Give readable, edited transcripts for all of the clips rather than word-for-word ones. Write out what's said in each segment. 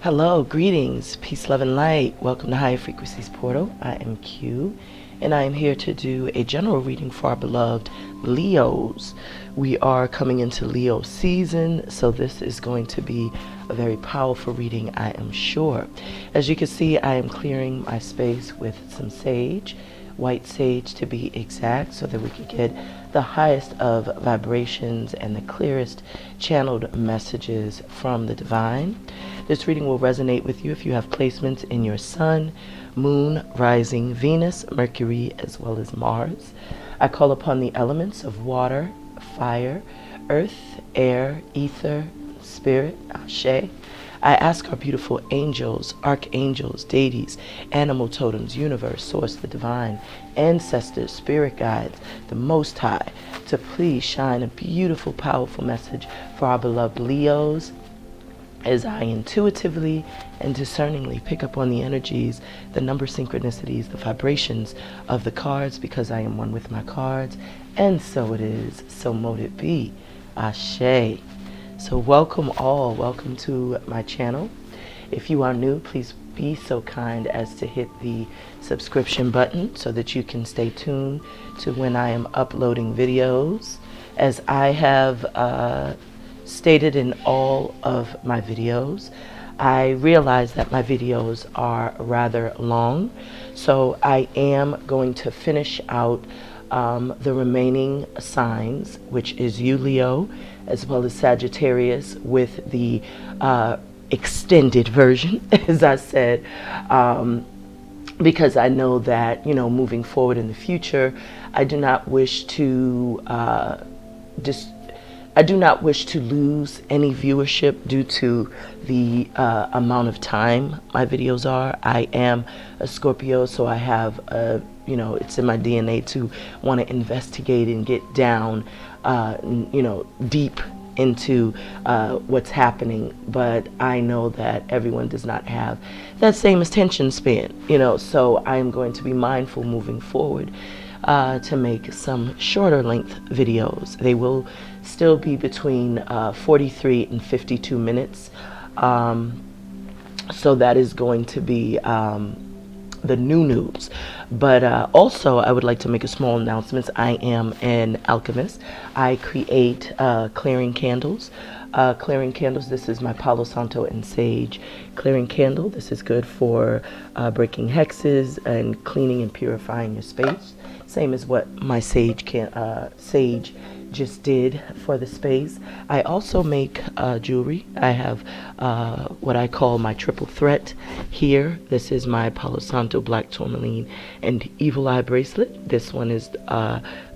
Hello, greetings, peace, love, and light. Welcome to Higher Frequencies Portal. I am Q, and I am here to do a general reading for our beloved Leos. We are coming into Leo season, so this is going to be a very powerful reading, I am sure. As you can see, I am clearing my space with some sage, white sage to be exact, so that we can get the highest of vibrations and the clearest channeled messages from the divine. This reading will resonate with you if you have placements in your sun, moon, rising, Venus, Mercury, as well as Mars. I call upon the elements of water, fire, earth, air, ether, spirit, Ashe. I ask our beautiful angels, archangels, deities, animal totems, universe, source, the divine, ancestors, spirit guides, the Most High, to please shine a beautiful, powerful message for our beloved Leos, as I intuitively and discerningly pick up on the energies, the number synchronicities, the vibrations of the cards, because I am one with my cards, and so it is, so mote it be. Ashe. So welcome all, welcome to my channel. If you are new, please be so kind as to hit the subscription button so that you can stay tuned to when I am uploading videos. As I have stated in all of my videos, I realize that my videos are rather long, so I am going to finish out the remaining signs, which is you, Leo, as well as Sagittarius, with the extended version, as I said, because I know that, you know, moving forward in the future, I do not wish to I do not wish to lose any viewership due to the amount of time my videos are. I am a Scorpio, so I have you know, it's in my DNA to want to investigate and get down, you know, deep into what's happening. But I know that everyone does not have that same attention span, you know, so I am going to be mindful moving forward to make some shorter length videos. They will still be between 43 and 52 minutes. So that is going to be the new news. But also, I would like to make a small announcement. I am an alchemist. I create clearing candles. Clearing candles, this is my Palo Santo and Sage clearing candle. This is good for breaking hexes and cleaning and purifying your space. Same as what my sage just did for the space. I also make jewelry. I have what I call my triple threat here. This is my Palo Santo Black Tourmaline and Evil Eye bracelet. This one is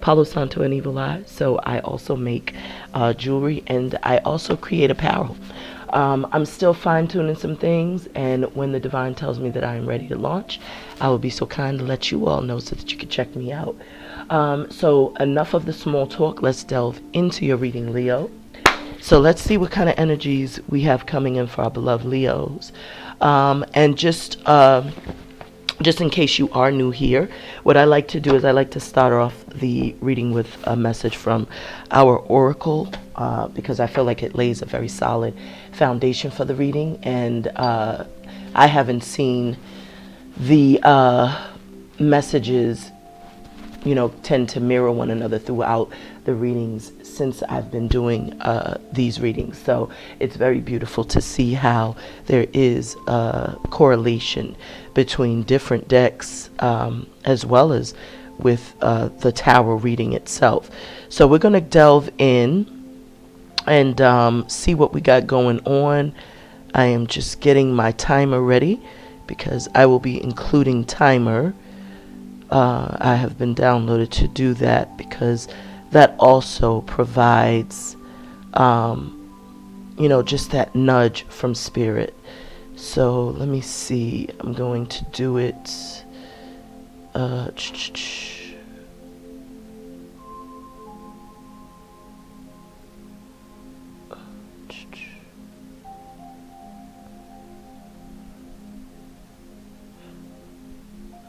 Palo Santo and Evil Eye. So I also make jewelry, and I also create apparel. I'm still fine-tuning some things, and when the divine tells me that I am ready to launch, I will be so kind to let you all know so that you can check me out. So enough of the small talk. Let's delve into your reading, Leo. So let's see what kind of energies we have coming in for our beloved Leos. And just in case you are new here, what I like to do is I like to start off the reading with a message from our oracle, because I feel like it lays a very solid foundation for the reading. And I haven't seen the messages, you know, tend to mirror one another throughout the readings since I've been doing these readings. So it's very beautiful to see how there is a correlation between different decks, as well as with the tarot reading itself. So we're going to delve in and see what we got going on. I am just getting my timer ready because I will be including timer. I have been downloaded to do that because that also provides, you know, just that nudge from spirit. So let me see. I'm going to do it.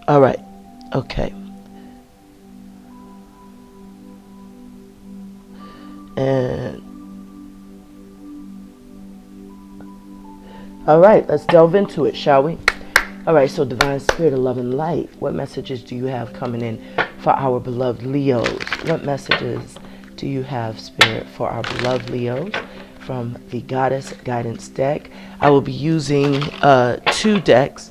All right. Okay. And All right, let's delve into it, shall we? All right, so Divine Spirit of Love and Light, what messages do you have coming in for our beloved Leos? What messages do you have, Spirit, for our beloved Leos from the Goddess Guidance deck? I will be using 2 decks.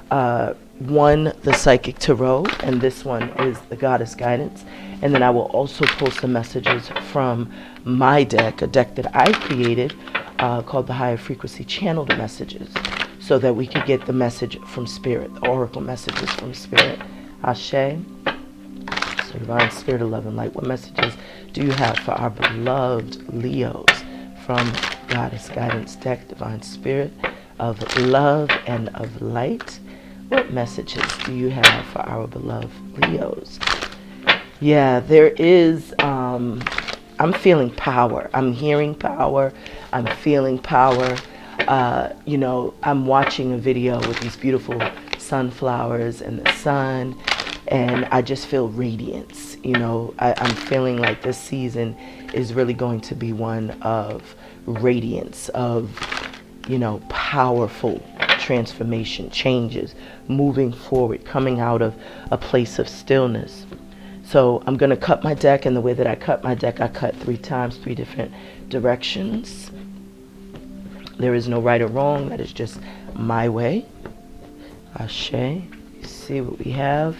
One, the Psychic Tarot, and this one is the Goddess Guidance. And then I will also post the messages from my deck, a deck that I created called the Higher Frequency Channeled Messages, so that we could get the message from Spirit, the oracle messages from Spirit. Ashe. So Divine Spirit of Love and Light, what messages do you have for our beloved Leos from Goddess Guidance deck, Divine Spirit of Love and of Light? What messages do you have for our beloved Leos? Yeah, there is, I'm feeling power. I'm hearing power. I'm feeling power. You know, I'm watching a video with these beautiful sunflowers and the sun, and I just feel radiance. You know, I'm feeling like this season is really going to be one of radiance, of, you know, powerful transformation, changes, moving forward, coming out of a place of stillness. So I'm going to cut my deck, and the way that I cut my deck, I cut 3 times, 3 different directions. There is no right or wrong. That is just my way. Ashe. See what we have.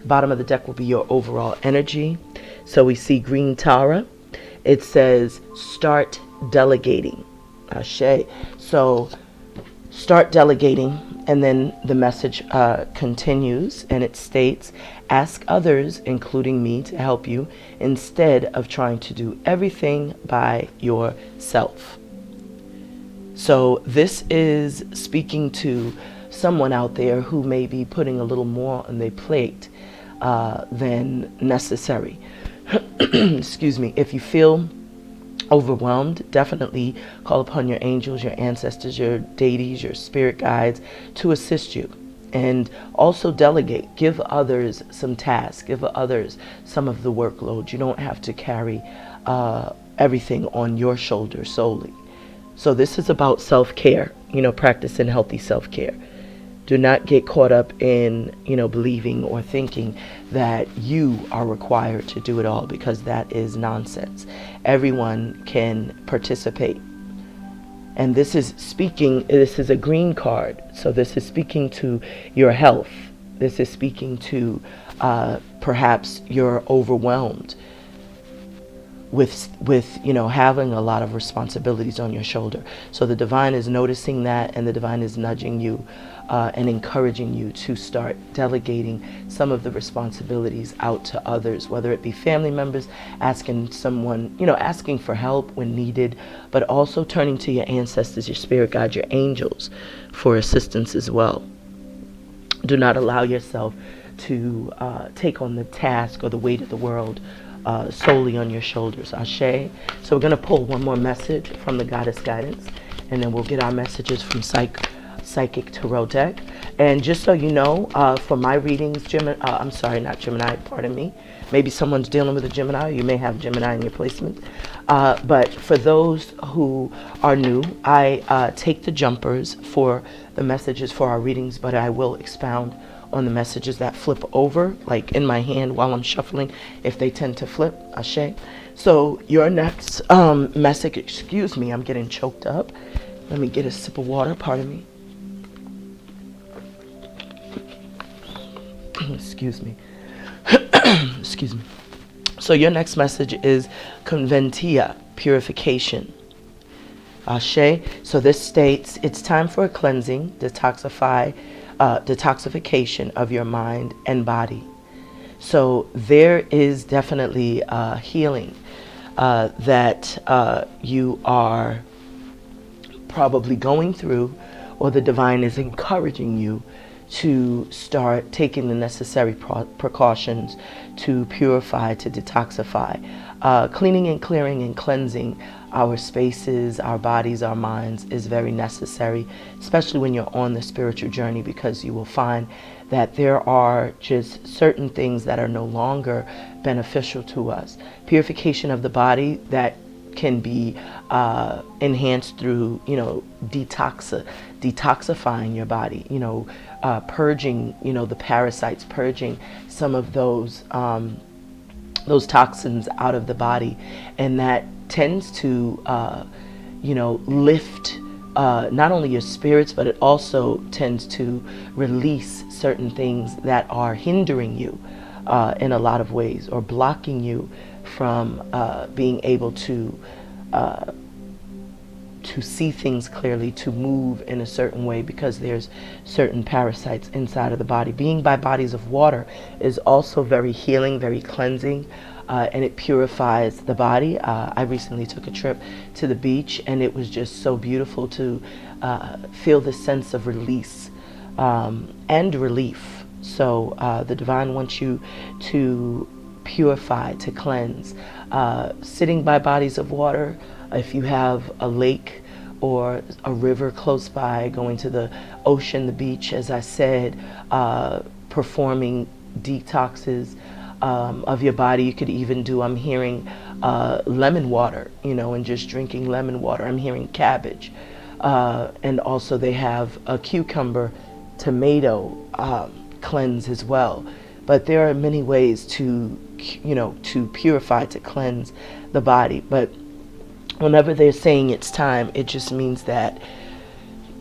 Bottom of the deck will be your overall energy. So we see green Tara. It says start delegating. Ashe. So start delegating, and then the message continues, and it states, ask others, including me, to help you instead of trying to do everything by yourself. So this is speaking to someone out there who may be putting a little more on their plate than necessary. Excuse me. If you feel overwhelmed, definitely call upon your angels, your ancestors, your deities, your spirit guides to assist you. And also delegate. Give others some tasks. Give others some of the workload. You don't have to carry everything on your shoulders solely. So this is about self-care, you know, practicing healthy self-care. Do not get caught up in, you know, believing or thinking that you are required to do it all, because that is nonsense. Everyone can participate. And this is speaking, this is a green card. So this is speaking to your health. This is speaking to perhaps you're overwhelmed with you know, having a lot of responsibilities on your shoulder. So the divine is noticing that, and the divine is nudging you and encouraging you to start delegating some of the responsibilities out to others, whether it be family members, asking someone, you know, asking for help when needed, but also turning to your ancestors, your spirit guide, your angels for assistance as well. Do not allow yourself to take on the task or the weight of the world solely on your shoulders. Ashe. So we're going to pull one more message from the Goddess Guidance, and then we'll get our messages from Psychic Tarot deck. And just so you know, for my readings, I'm sorry, not Gemini, pardon me. Maybe someone's dealing with a Gemini. You may have Gemini in your placement. But for those who are new, I take the jumpers for the messages for our readings, but I will expound on the messages that flip over, like in my hand while I'm shuffling, if they tend to flip. Ashe. So your next message, excuse me, I'm getting choked up. Let me get a sip of water, pardon me. Excuse me. Excuse me. So your next message is Conventia, purification. Ashe. So this states it's time for a cleansing, detoxification of your mind and body. So there is definitely healing that you are probably going through, or the divine is encouraging you to start taking the necessary precautions to purify, to detoxify. Cleaning and clearing and cleansing our spaces, our bodies, our minds is very necessary, especially when you're on the spiritual journey, because you will find that there are just certain things that are no longer beneficial to us. Purification of the body, that can be enhanced through, you know, detoxifying your body, purging, the parasites, purging some of those toxins out of the body. And that tends to, lift not only your spirits, but it also tends to release certain things that are hindering you in a lot of ways, or blocking you from being able to see things clearly, to move in a certain way, because there's certain parasites inside of the body. Being by bodies of water is also very healing, very cleansing, and it purifies the body. I recently took a trip to the beach, and it was just so beautiful to feel the sense of release and relief. So the divine wants you to purify, to cleanse. Sitting by bodies of water, if you have a lake or a river close by, going to the ocean, the beach, as I said, performing detoxes of your body. You could even do, I'm hearing lemon water, and just drinking lemon water. I'm hearing cabbage. And also they have a cucumber, tomato cleanse as well. But there are many ways to purify, to cleanse the body. But whenever they're saying it's time, it just means that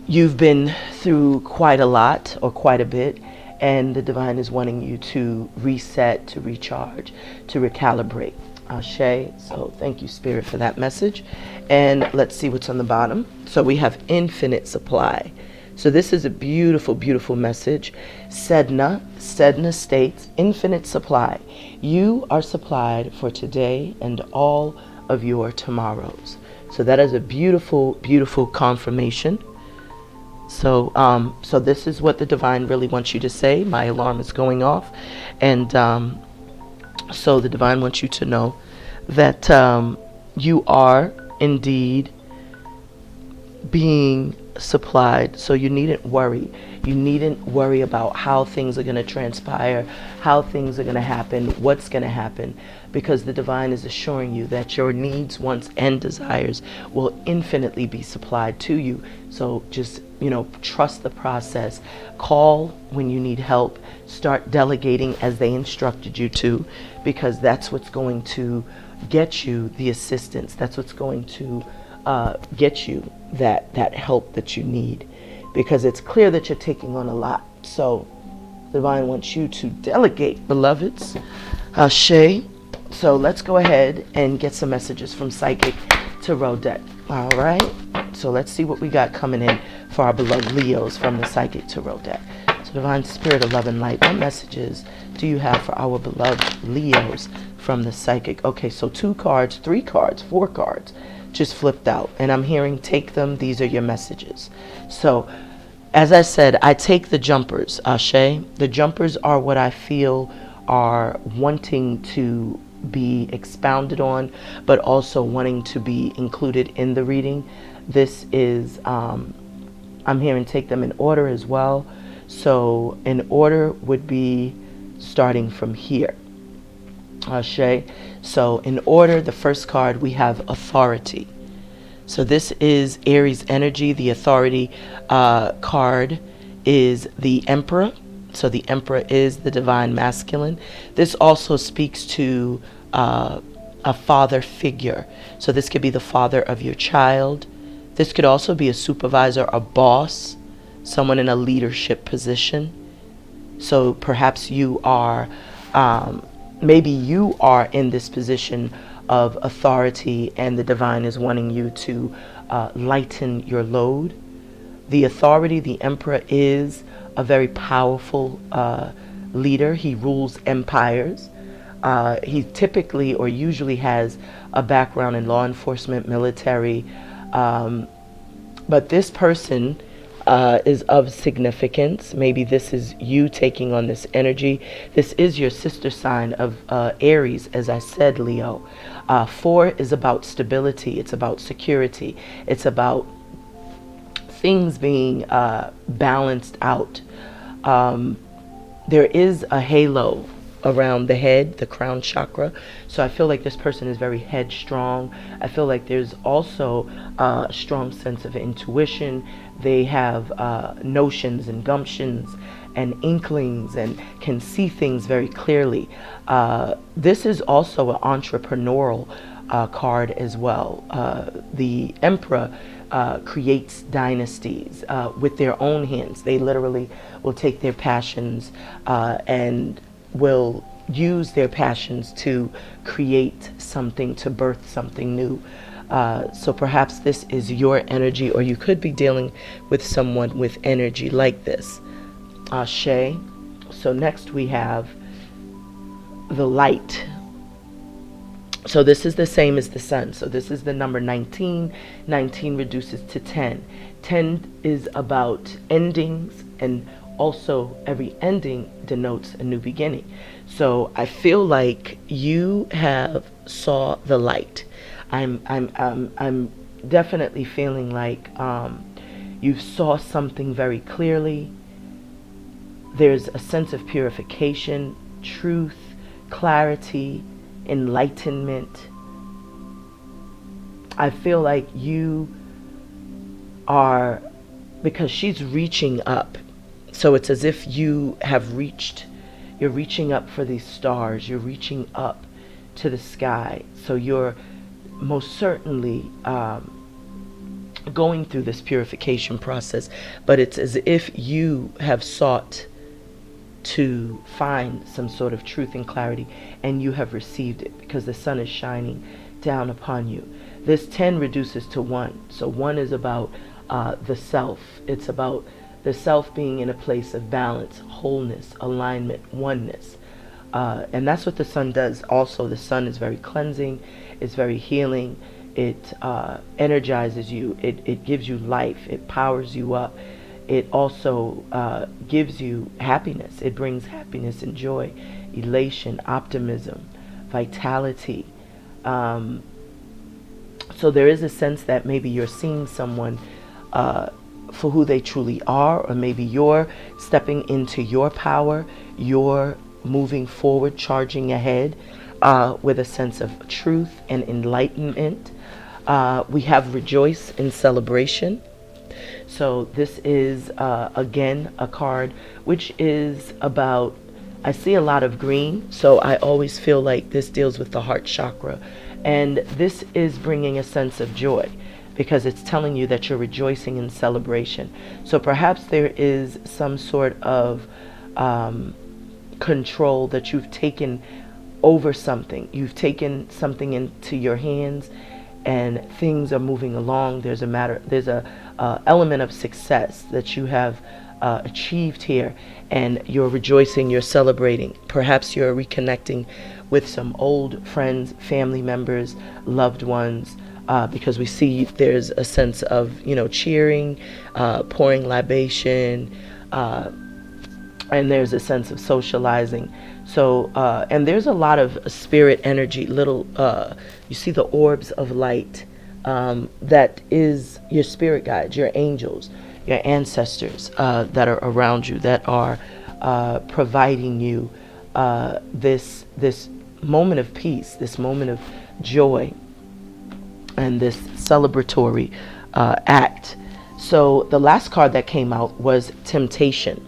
you've been through quite a lot, or quite a bit, and the divine is wanting you to reset, to recharge, to recalibrate. Ashe. So thank you, Spirit, for that message. And let's see what's on the bottom. So we have infinite supply. So this is a beautiful, beautiful message. Sedna states, infinite supply. You are supplied for today and all of your tomorrows. So that is a beautiful, beautiful confirmation. So so this is what the divine really wants you to say. My alarm is going off. And so the divine wants you to know that you are indeed being supplied. So you needn't worry. You needn't worry about how things are going to transpire, how things are going to happen, what's going to happen, because the divine is assuring you that your needs, wants, and desires will infinitely be supplied to you. So just, trust the process. Call when you need help. Start delegating as they instructed you to, because that's what's going to get you the assistance. That's what's going to get you that help that you need, because it's clear that you're taking on a lot. So divine wants you to delegate, beloveds. Ashe. So let's go ahead and get some messages from Psychic Tarot deck. All right, so let's see what we got coming in for our beloved Leos from the Psychic Tarot deck. So divine spirit of love and light, what messages do you have for our beloved Leos from the Psychic? Okay, so 2 cards, 3 cards, 4 cards just flipped out, and I'm hearing take them. These are your messages. So as I said, I take the jumpers. Ashe. The jumpers are what I feel are wanting to be expounded on, but also wanting to be included in the reading. This is I'm hearing take them in order as well. So in order would be starting from here. Ashe. So in order, the first card we have authority. So this is Aries energy. The authority card is the Emperor. So the Emperor is the divine masculine. This also speaks to a father figure. So this could be the father of your child. This could also be a supervisor, a boss, someone in a leadership position. So perhaps you are, maybe you are in this position of authority, and the divine is wanting you to lighten your load. The authority, the Emperor, is a very powerful leader. He rules empires. He typically or usually has a background in law enforcement, military, but this person is of significance. Maybe this is you taking on this energy. This is your sister sign of Aries, as I said, Leo. 4 is about stability. It's about security. It's about things being balanced out. There is a halo around the head, the crown chakra. So I feel like this person is very headstrong. I feel like there's also a strong sense of intuition. They have notions and gumptions and inklings and can see things very clearly. This is also an entrepreneurial card as well. The Emperor creates dynasties with their own hands. They literally will take their passions and will use their passions to create something, to birth something new. So perhaps this is your energy, or you could be dealing with someone with energy like this. Ashe. So next we have the light. So this is the same as the sun. So this is the number 19. 19 reduces to 10. 10 is about endings, and also every ending denotes a new beginning. So I feel like you have saw the light. I'm definitely feeling like you saw something very clearly. There's a sense of purification, truth, clarity, enlightenment. I feel like you are, because she's reaching up. So it's as if you have reached, you're reaching up for these stars, you're reaching up to the sky. So you're most certainly going through this purification process, but it's as if you have sought to find some sort of truth and clarity, and you have received it because the sun is shining down upon you. This 10 reduces to 1. So 1 is about the self. It's about the self being in a place of balance, wholeness, alignment, oneness. And that's what the sun does. Also, the sun is very cleansing. It's very healing. It energizes you. It gives you life. It powers you up. It also gives you happiness. It brings happiness and joy, elation, optimism, vitality. So there is a sense that maybe you're seeing someone for who they truly are, or maybe you're stepping into your power, you're moving forward, charging ahead with a sense of truth and enlightenment. We have rejoice in celebration. So this is, again, a card which is about, I see a lot of green, so I always feel like this deals with the heart chakra. And this is bringing a sense of joy because it's telling you that you're rejoicing in celebration. So perhaps there is some sort of control that you've taken over something. You've taken something into your hands and things are moving along. There's a element of success that you have achieved here, and you're rejoicing, you're celebrating. Perhaps you're reconnecting with some old friends, family members, loved ones, because we see there's a sense of, cheering, pouring libation, and there's a sense of socializing. So, and there's a lot of spirit energy, you see the orbs of light, that is your spirit guides, your angels, your ancestors that are around you, that are providing you this moment of peace, this moment of joy, and this celebratory act. So the last card that came out was temptation.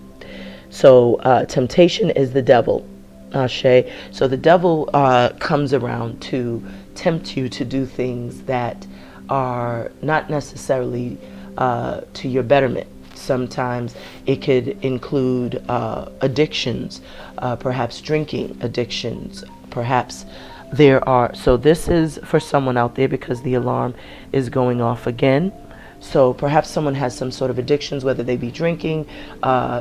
So temptation is the devil. Ashe. So the devil comes around to tempt you to do things that are not necessarily to your betterment. Sometimes it could include addictions, perhaps drinking addictions, perhaps so this is for someone out there because the alarm is going off again. So perhaps someone has some sort of addictions, whether they be drinking,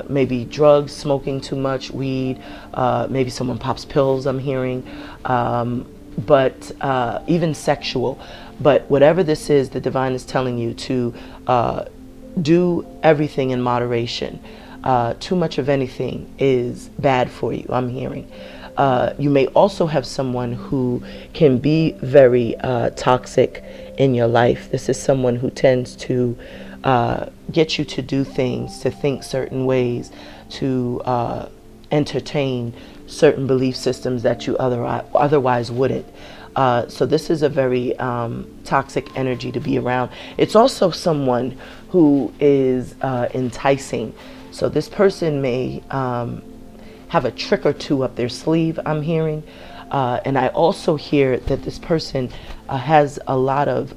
maybe drugs, smoking too much, weed, maybe someone pops pills, I'm hearing, but even sexual. But whatever this is, the divine is telling you to do everything in moderation. Too much of anything is bad for you, I'm hearing. You may also have someone who can be very toxic in your life. This is someone who tends to get you to do things, to think certain ways, to entertain certain belief systems that you otherwise wouldn't. So this is a very toxic energy to be around. It's also someone who is enticing. So this person may have a trick or two up their sleeve, I'm hearing. And I also hear that this person has a lot of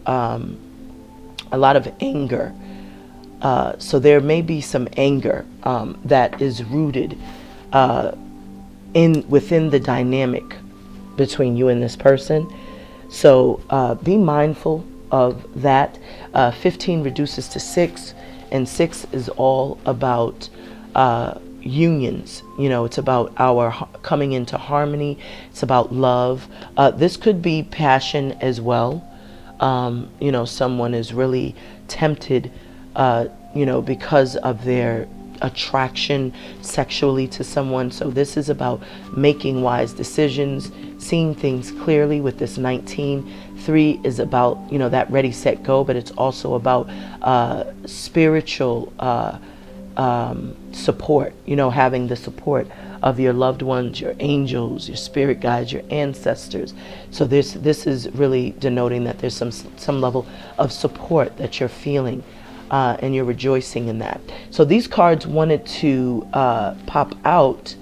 anger. So there may be some anger that is rooted within the dynamic between you and this person. So be mindful of that. 15 reduces to 6, and 6 is all about unions. You know, it's about our coming into harmony. It's about love. This could be passion as well. You know, someone is really tempted, you know, because of their attraction sexually to someone. So this is about making wise decisions, seeing things clearly with this 19. 3 is about, you know, that ready, set, go, but it's also about spiritual support, you know, having the support of your loved ones, your angels, your spirit guides, your ancestors. So this is really denoting that there's some level of support that you're feeling, and you're rejoicing in that. So these cards wanted to pop out,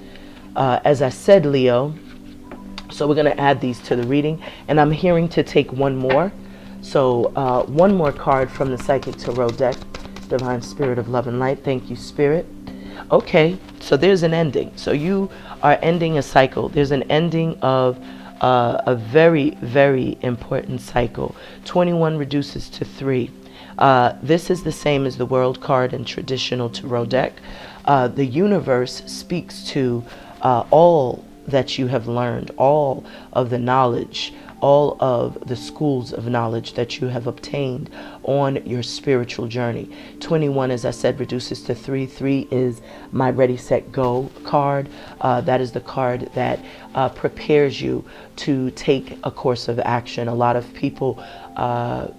as I said, Leo. So we're going to add these to the reading, and I'm hearing to take one more. So one more card from the Psychic Tarot deck, Divine Spirit of Love and Light. Thank you, Spirit. Okay, so there's an ending. So you are ending a cycle. There's an ending of a very, very important cycle. 21 reduces to 3. This is the same as the World card in traditional tarot deck. The universe speaks to all that you have learned, all of the knowledge, all of the schools of knowledge that you have obtained on your spiritual journey. 21, as I said, reduces to 3. 3 is my ready, set, go card. That is the card that prepares you to take a course of action. A lot of people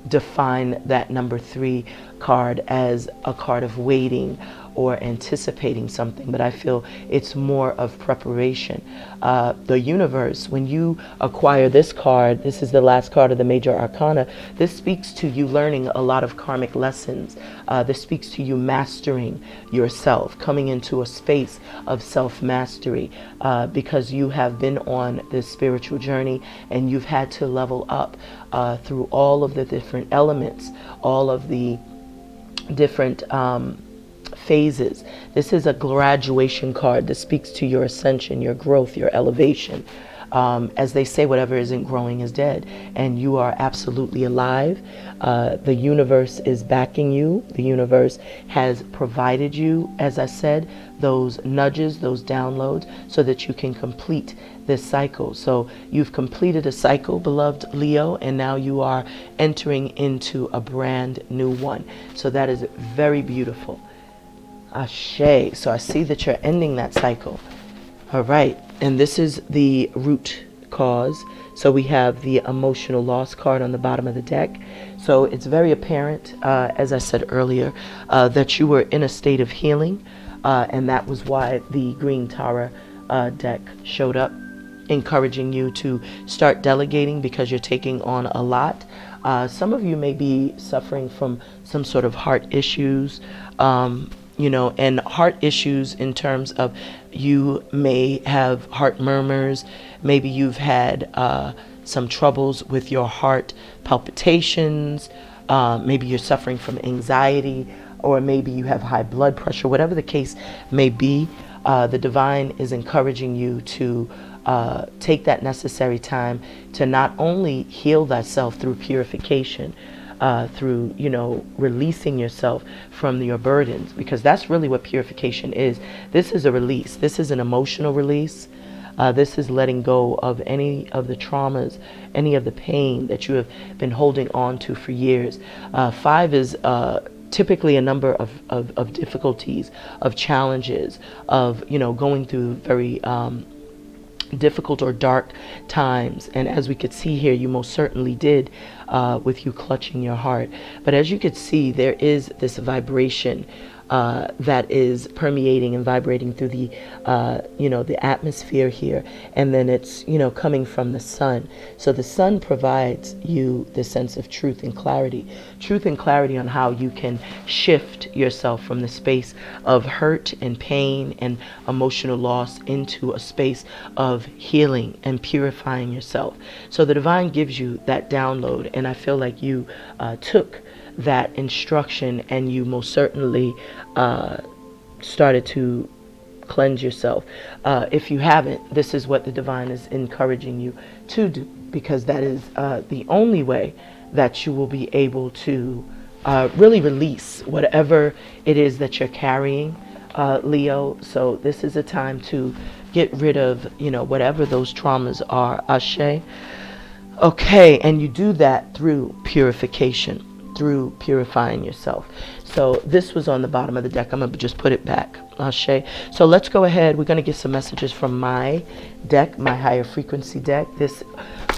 define that number 3 card as a card of waiting or anticipating something, but I feel it's more of preparation. The universe, when you acquire this card, this is the last card of the major arcana, this speaks to you learning a lot of karmic lessons. This speaks to you mastering yourself, coming into a space of self-mastery, because you have been on this spiritual journey and you've had to level up through all of the different elements, all of the different phases. This is a graduation card that speaks to your ascension, your growth, your elevation. As they say, whatever isn't growing is dead, and you are absolutely alive. The universe is backing you. The universe has provided you, as I said, those nudges, those downloads, so that you can complete this cycle. So you've completed a cycle, beloved Leo, and now you are entering into a brand new one. So that is very beautiful. Ashe. So I see that you're ending that cycle. All right. And this is the root cause. So we have the emotional loss card on the bottom of the deck. So it's very apparent, as I said earlier, that you were in a state of healing. And that was why the Green Tower deck showed up, encouraging you to start delegating because you're taking on a lot. Some of you may be suffering from some sort of heart issues, you know, and heart issues in terms of you may have heart murmurs. Maybe you've had some troubles with your heart palpitations. Maybe you're suffering from anxiety, or maybe you have high blood pressure. Whatever the case may be, the divine is encouraging you to take that necessary time to not only heal thyself through purification, through, you know, releasing yourself from your burdens, because that's really what purification is. This is a release. This is an emotional release. This is letting go of any of the traumas, any of the pain that you have been holding on to for years. 5 is typically a number of difficulties, of challenges, of, you know, going through very difficult or dark times. And as we could see here, you most certainly did, with you clutching your heart. But as you could see, there is this vibration that is permeating and vibrating through the, the atmosphere here. And then it's, coming from the sun. So the sun provides you the sense of truth and clarity on how you can shift yourself from the space of hurt and pain and emotional loss into a space of healing and purifying yourself. So the divine gives you that download, and I feel like you took that instruction and you most certainly started to cleanse yourself. If you haven't, this is what the divine is encouraging you to do, because that is the only way that you will be able to really release whatever it is that you're carrying, Leo. So this is a time to get rid of, whatever those traumas are, Ashe. Okay, and you do that through purification, through purifying yourself. So this was on the bottom of the deck. I'm going to just put it back. Ashe. So let's go ahead. We're going to get some messages from my deck, my higher frequency deck. This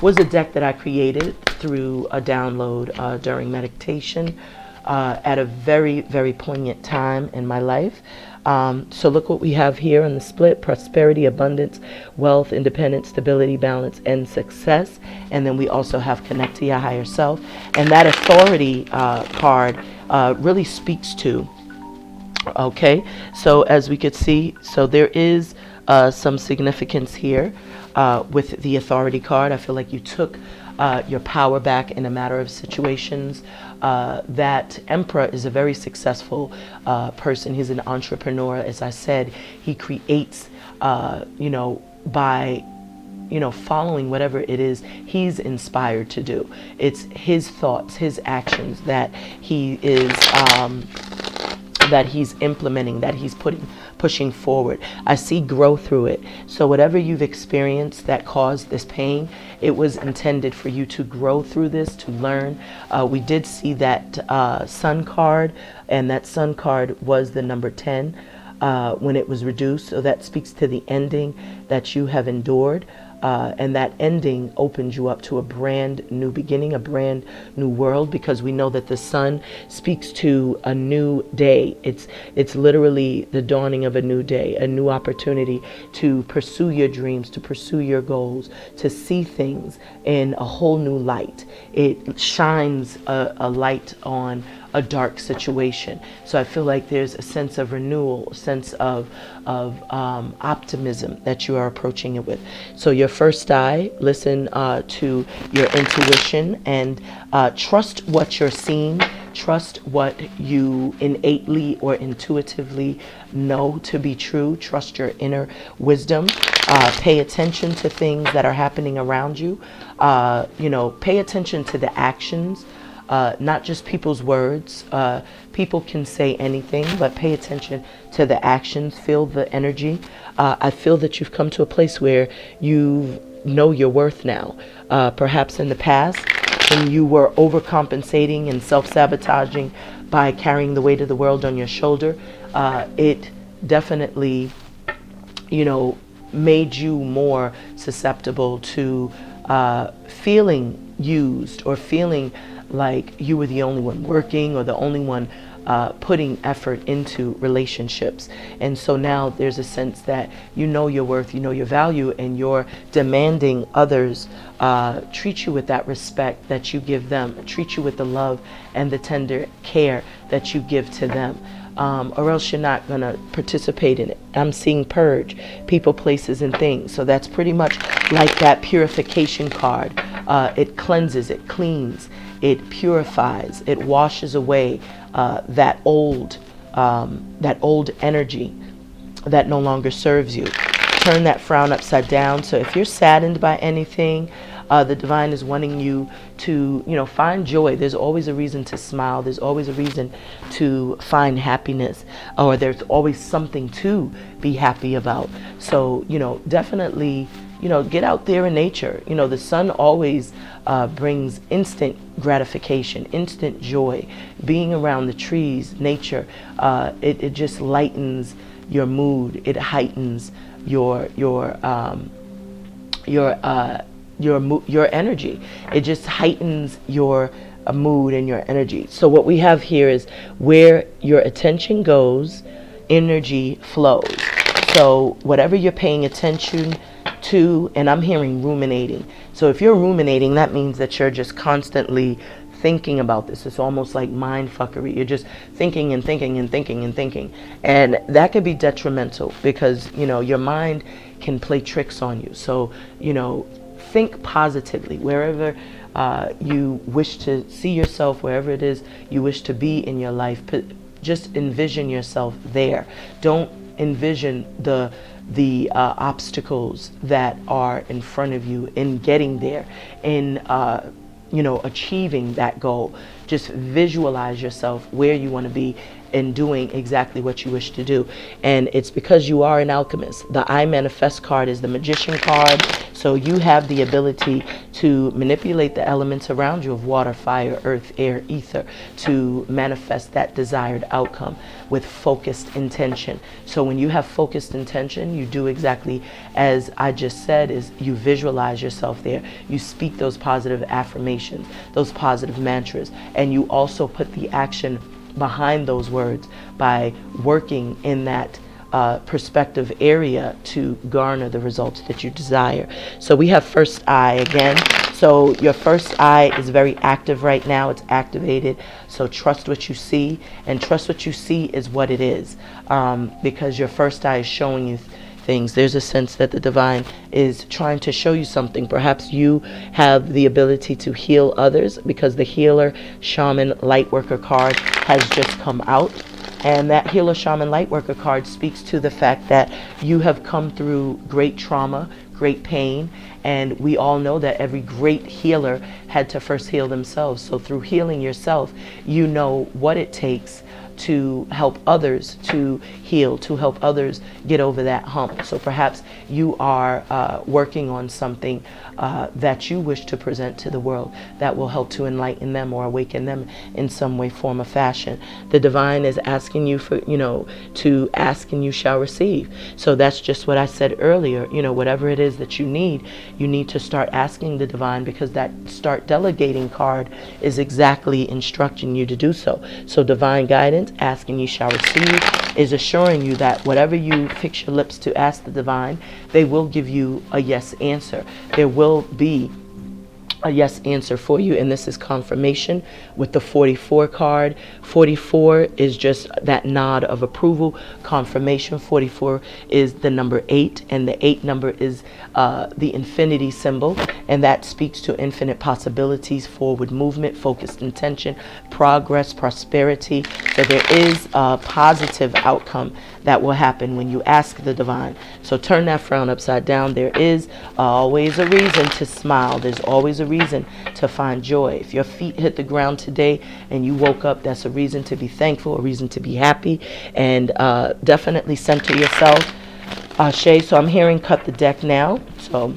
was a deck that I created through a download during meditation at a very, very poignant time in my life. So look what we have here in the split: prosperity, abundance, wealth, independence, stability, balance, and success. And then we also have connect to your higher self. And that authority card really speaks to, okay, so as we could see, so there is some significance here with the authority card. I feel like you took your power back in a matter of situations. That Emperor is a very successful person. He's an entrepreneur. As I said, he creates, by, following whatever it is he's inspired to do. It's his thoughts, his actions that he is, that he's implementing, that he's pushing forward. I see growth through it. So whatever you've experienced that caused this pain, it was intended for you to grow through this, to learn. We did see that sun card, and that sun card was the number 10 when it was reduced. So that speaks to the ending that you have endured. And that ending opens you up to a brand new beginning, a brand new world, because we know that the sun speaks to a new day. It's literally the dawning of a new day, a new opportunity to pursue your dreams, to pursue your goals, to see things in a whole new light. It shines a light on a dark situation. So I feel like there's a sense of renewal, a sense of optimism that you are approaching it with. So your first eye, listen to your intuition, and trust what you're seeing. Trust what you innately or intuitively know to be true. Trust your inner wisdom. Pay attention to things that are happening around you. Pay attention to the actions. Not just people's words. People can say anything, but pay attention to the actions. Feel the energy. I feel that you've come to a place where you know your worth now. Perhaps in the past, when you were overcompensating and self-sabotaging by carrying the weight of the world on your shoulder, it definitely, made you more susceptible to feeling used, or feeling like you were the only one working, or the only one putting effort into relationships. And so now there's a sense that you know your worth, you know your value, and you're demanding others treat you with that respect that you give them, treat you with the love and the tender care that you give to them. Or else you're not going to participate in it. I'm seeing purge, people, places, and things. So that's pretty much like that purification card. It cleanses, it cleans, it purifies, it washes away that old energy that no longer serves you. Turn that frown upside down. So if you're saddened by anything, the divine is wanting you to, find joy. There's always a reason to smile. There's always a reason to find happiness, or there's always something to be happy about. So, definitely, get out there in nature. The sun always brings instant gratification, instant joy. Being around the trees, nature, it just lightens your mood. It heightens your energy. It just heightens your mood and your energy. So what we have here is where your attention goes, energy flows. So whatever you're paying attention to, and I'm hearing ruminating. So if you're ruminating, that means that you're just constantly thinking about this. It's almost like mind fuckery. You're just thinking and thinking and thinking and thinking. And that could be detrimental because, you know, your mind can play tricks on you. So, you know, think positively wherever you wish to see yourself, wherever it is you wish to be in your life. Just envision yourself there. Don't envision the obstacles that are in front of you in getting there, in you know, achieving that goal. Just visualize yourself where you want to be and doing exactly what you wish to do. And it's because you are an alchemist. The I Manifest card is the magician card. So you have the ability to manipulate the elements around you of water, fire, earth, air, ether to manifest that desired outcome with focused intention. So when you have focused intention, you do exactly as I just said, is you visualize yourself there. You speak those positive affirmations, those positive mantras, and you also put the action behind those words by working in that perspective area to garner the results that you desire. So we have first eye again. So your first eye is very active right now. It's activated. So trust what you see, and trust what you see is what it is, because your first eye is showing you things. There's a sense that the divine is trying to show you something. Perhaps you have the ability to heal others because the healer, shaman, lightworker card has just come out. And that healer, shaman, lightworker card speaks to the fact that you have come through great trauma, great pain, and we all know that every great healer had to first heal themselves. So through healing yourself, you know what it takes to help others to heal, to help others get over that hump. So perhaps you are working on something that you wish to present to the world that will help to enlighten them or awaken them in some way, form, or fashion. The divine is asking you for, you know, to ask and you shall receive. So that's just what I said earlier. You know, whatever it is that you need to start asking the divine, because that start delegating card is exactly instructing you to do so. So divine guidance, ask and you shall receive, is assuring you that whatever you fix your lips to ask the divine, they will give you a yes answer. There will be a yes answer for you, and this is confirmation with the 44 card. 44 is just that nod of approval, confirmation. 44 is the number 8, and the 8 number is the infinity symbol, and that speaks to infinite possibilities, forward movement, focused intention, progress, prosperity. So there is a positive outcome that will happen when you ask the divine. So turn that frown upside down. There is always a reason to smile. There's always a reason to find joy. If your feet hit the ground today and you woke up, that's a reason to be thankful, a reason to be happy, and definitely center yourself. Shay, so I'm hearing cut the deck now. So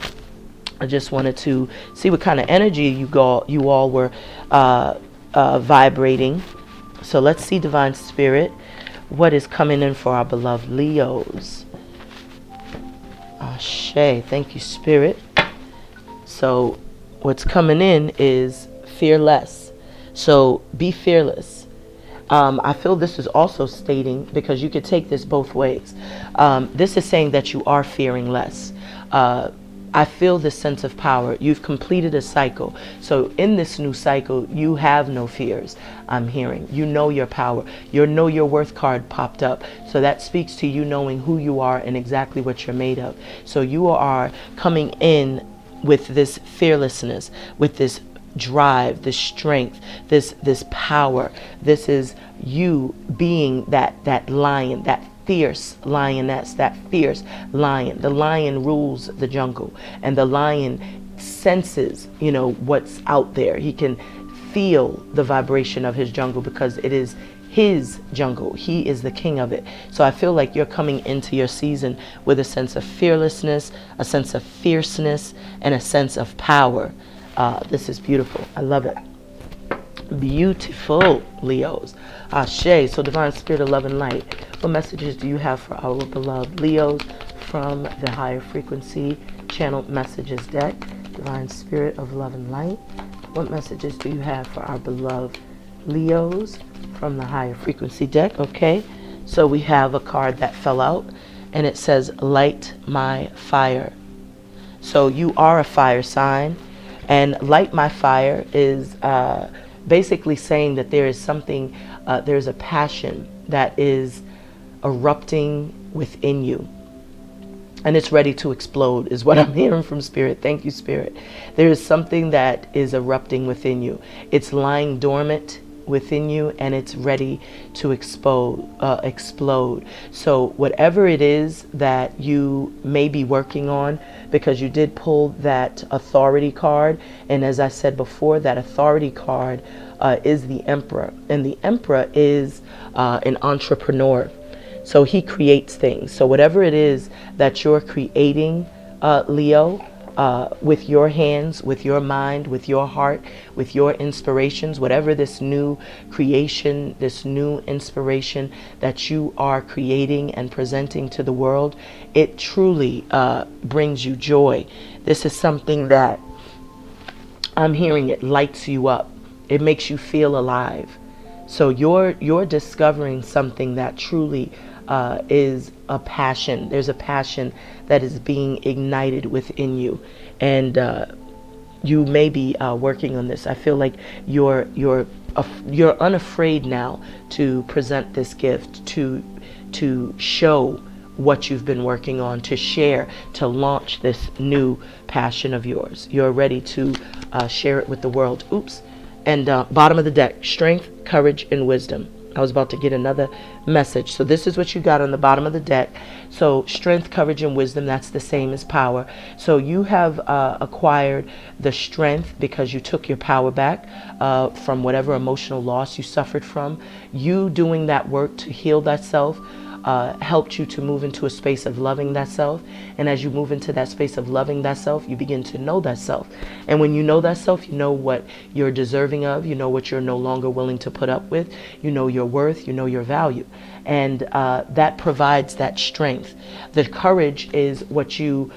I just wanted to see what kind of energy you all were vibrating. So let's see, divine spirit, what is coming in for our beloved Leos. Shay, thank you, spirit. So what's coming in is fearless. So be fearless. I feel this is also stating, because you could take this both ways. This is saying that you are fearing less. I feel this sense of power. You've completed a cycle. So in this new cycle, you have no fears, I'm hearing. You know your power. Your know your worth card popped up. So that speaks to you knowing who you are and exactly what you're made of. So you are coming in with this fearlessness, with this drive, this strength, this power. This is you being that lion, that fierce lioness, that fierce lion. The lion rules the jungle, and the lion senses, you know, what's out there. He can feel the vibration of his jungle because it is his jungle. He is the king of it. So I feel like you're coming into your season with a sense of fearlessness, a sense of fierceness, and a sense of power. This is beautiful. I love it. Beautiful, Leos. Ashe. So divine spirit of love and light, what messages do you have for our beloved Leos from the higher frequency channel messages deck? Divine spirit of love and light, What messages do you have for our beloved Leos from the higher frequency deck? Okay, so we have a card that fell out and it says, light my fire. So you are a fire sign, and light my fire is basically saying that there is something, there's a passion that is erupting within you. And it's ready to explode is what I'm hearing from Spirit. Thank you, Spirit. There is something that is erupting within you. It's lying dormant within you, and it's ready to explode. So whatever it is that you may be working on, because you did pull that authority card, and as I said before, that authority card is the Emperor, and the Emperor is an entrepreneur. So he creates things. So whatever it is that you're creating, Leo, with your hands, with your mind, with your heart, with your inspirations, whatever this new creation, this new inspiration that you are creating and presenting to the world, it truly brings you joy. This is something that I'm hearing, it lights you up. It makes you feel alive. So you're discovering something that truly is a passion. There's a passion that is being ignited within you, and you may be working on this. I feel like you're unafraid now to present this gift, to show what you've been working on, to share, to launch this new passion of yours. You're ready to share it with the world. Oops. And bottom of the deck, strength, courage, and wisdom. I was about to get another message. So this is what you got on the bottom of the deck. So strength, courage, and wisdom, that's the same as power. So you have acquired the strength because you took your power back from whatever emotional loss you suffered from. You doing that work to heal that self helped you to move into a space of loving that self. And as you move into that space of loving that self, you begin to know that self. And when you know that self, you know what you're deserving of, you know what you're no longer willing to put up with, you know your worth, you know your value. And that provides that strength. The courage is what you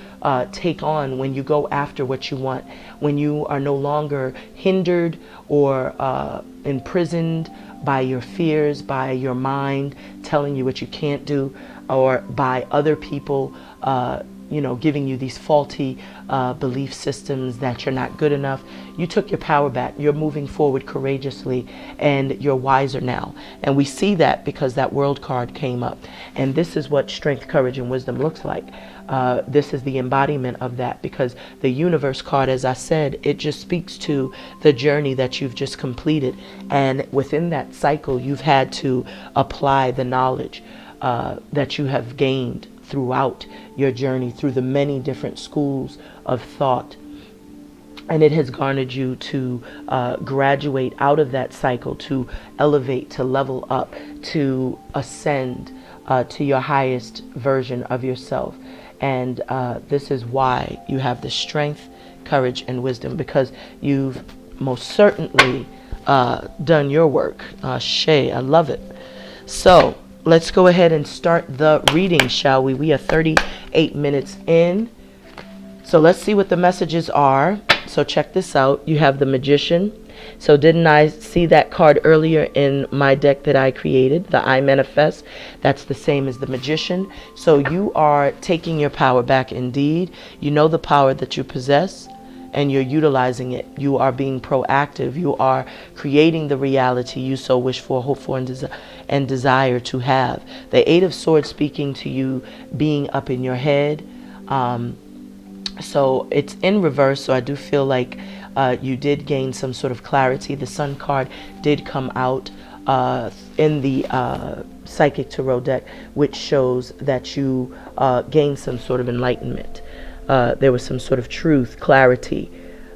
take on when you go after what you want, when you are no longer hindered or imprisoned by your fears, by your mind telling you what you can't do, or by other people giving you these faulty belief systems that you're not good enough. You took your power back. You're moving forward courageously, and you're wiser now. And we see that because that world card came up. And this is what strength, courage, and wisdom looks like. This is the embodiment of that, because the universe card, as I said, it just speaks to the journey that you've just completed. And within that cycle, you've had to apply the knowledge that you have gained throughout your journey, through the many different schools of thought. And it has garnered you to graduate out of that cycle, to elevate, to level up, to ascend to your highest version of yourself. And this is why you have the strength, courage, and wisdom, because you've most certainly done your work. Shay, I love it. So let's go ahead and start the reading, shall we? We are 38 minutes in. So let's see what the messages are. So check this out. You have the Magician. So didn't I see that card earlier in my deck that I created, the I Manifest? That's the same as the Magician. So you are taking your power back indeed. You know the power that you possess, and you're utilizing it. You are being proactive. You are creating the reality you so wish for, hope for, and desire to have. The Eight of Swords speaking to you being up in your head. So it's in reverse, so I do feel like you did gain some sort of clarity. The Sun card did come out in the Psychic Tarot deck, which shows that you gained some sort of enlightenment. There was some sort of truth, clarity.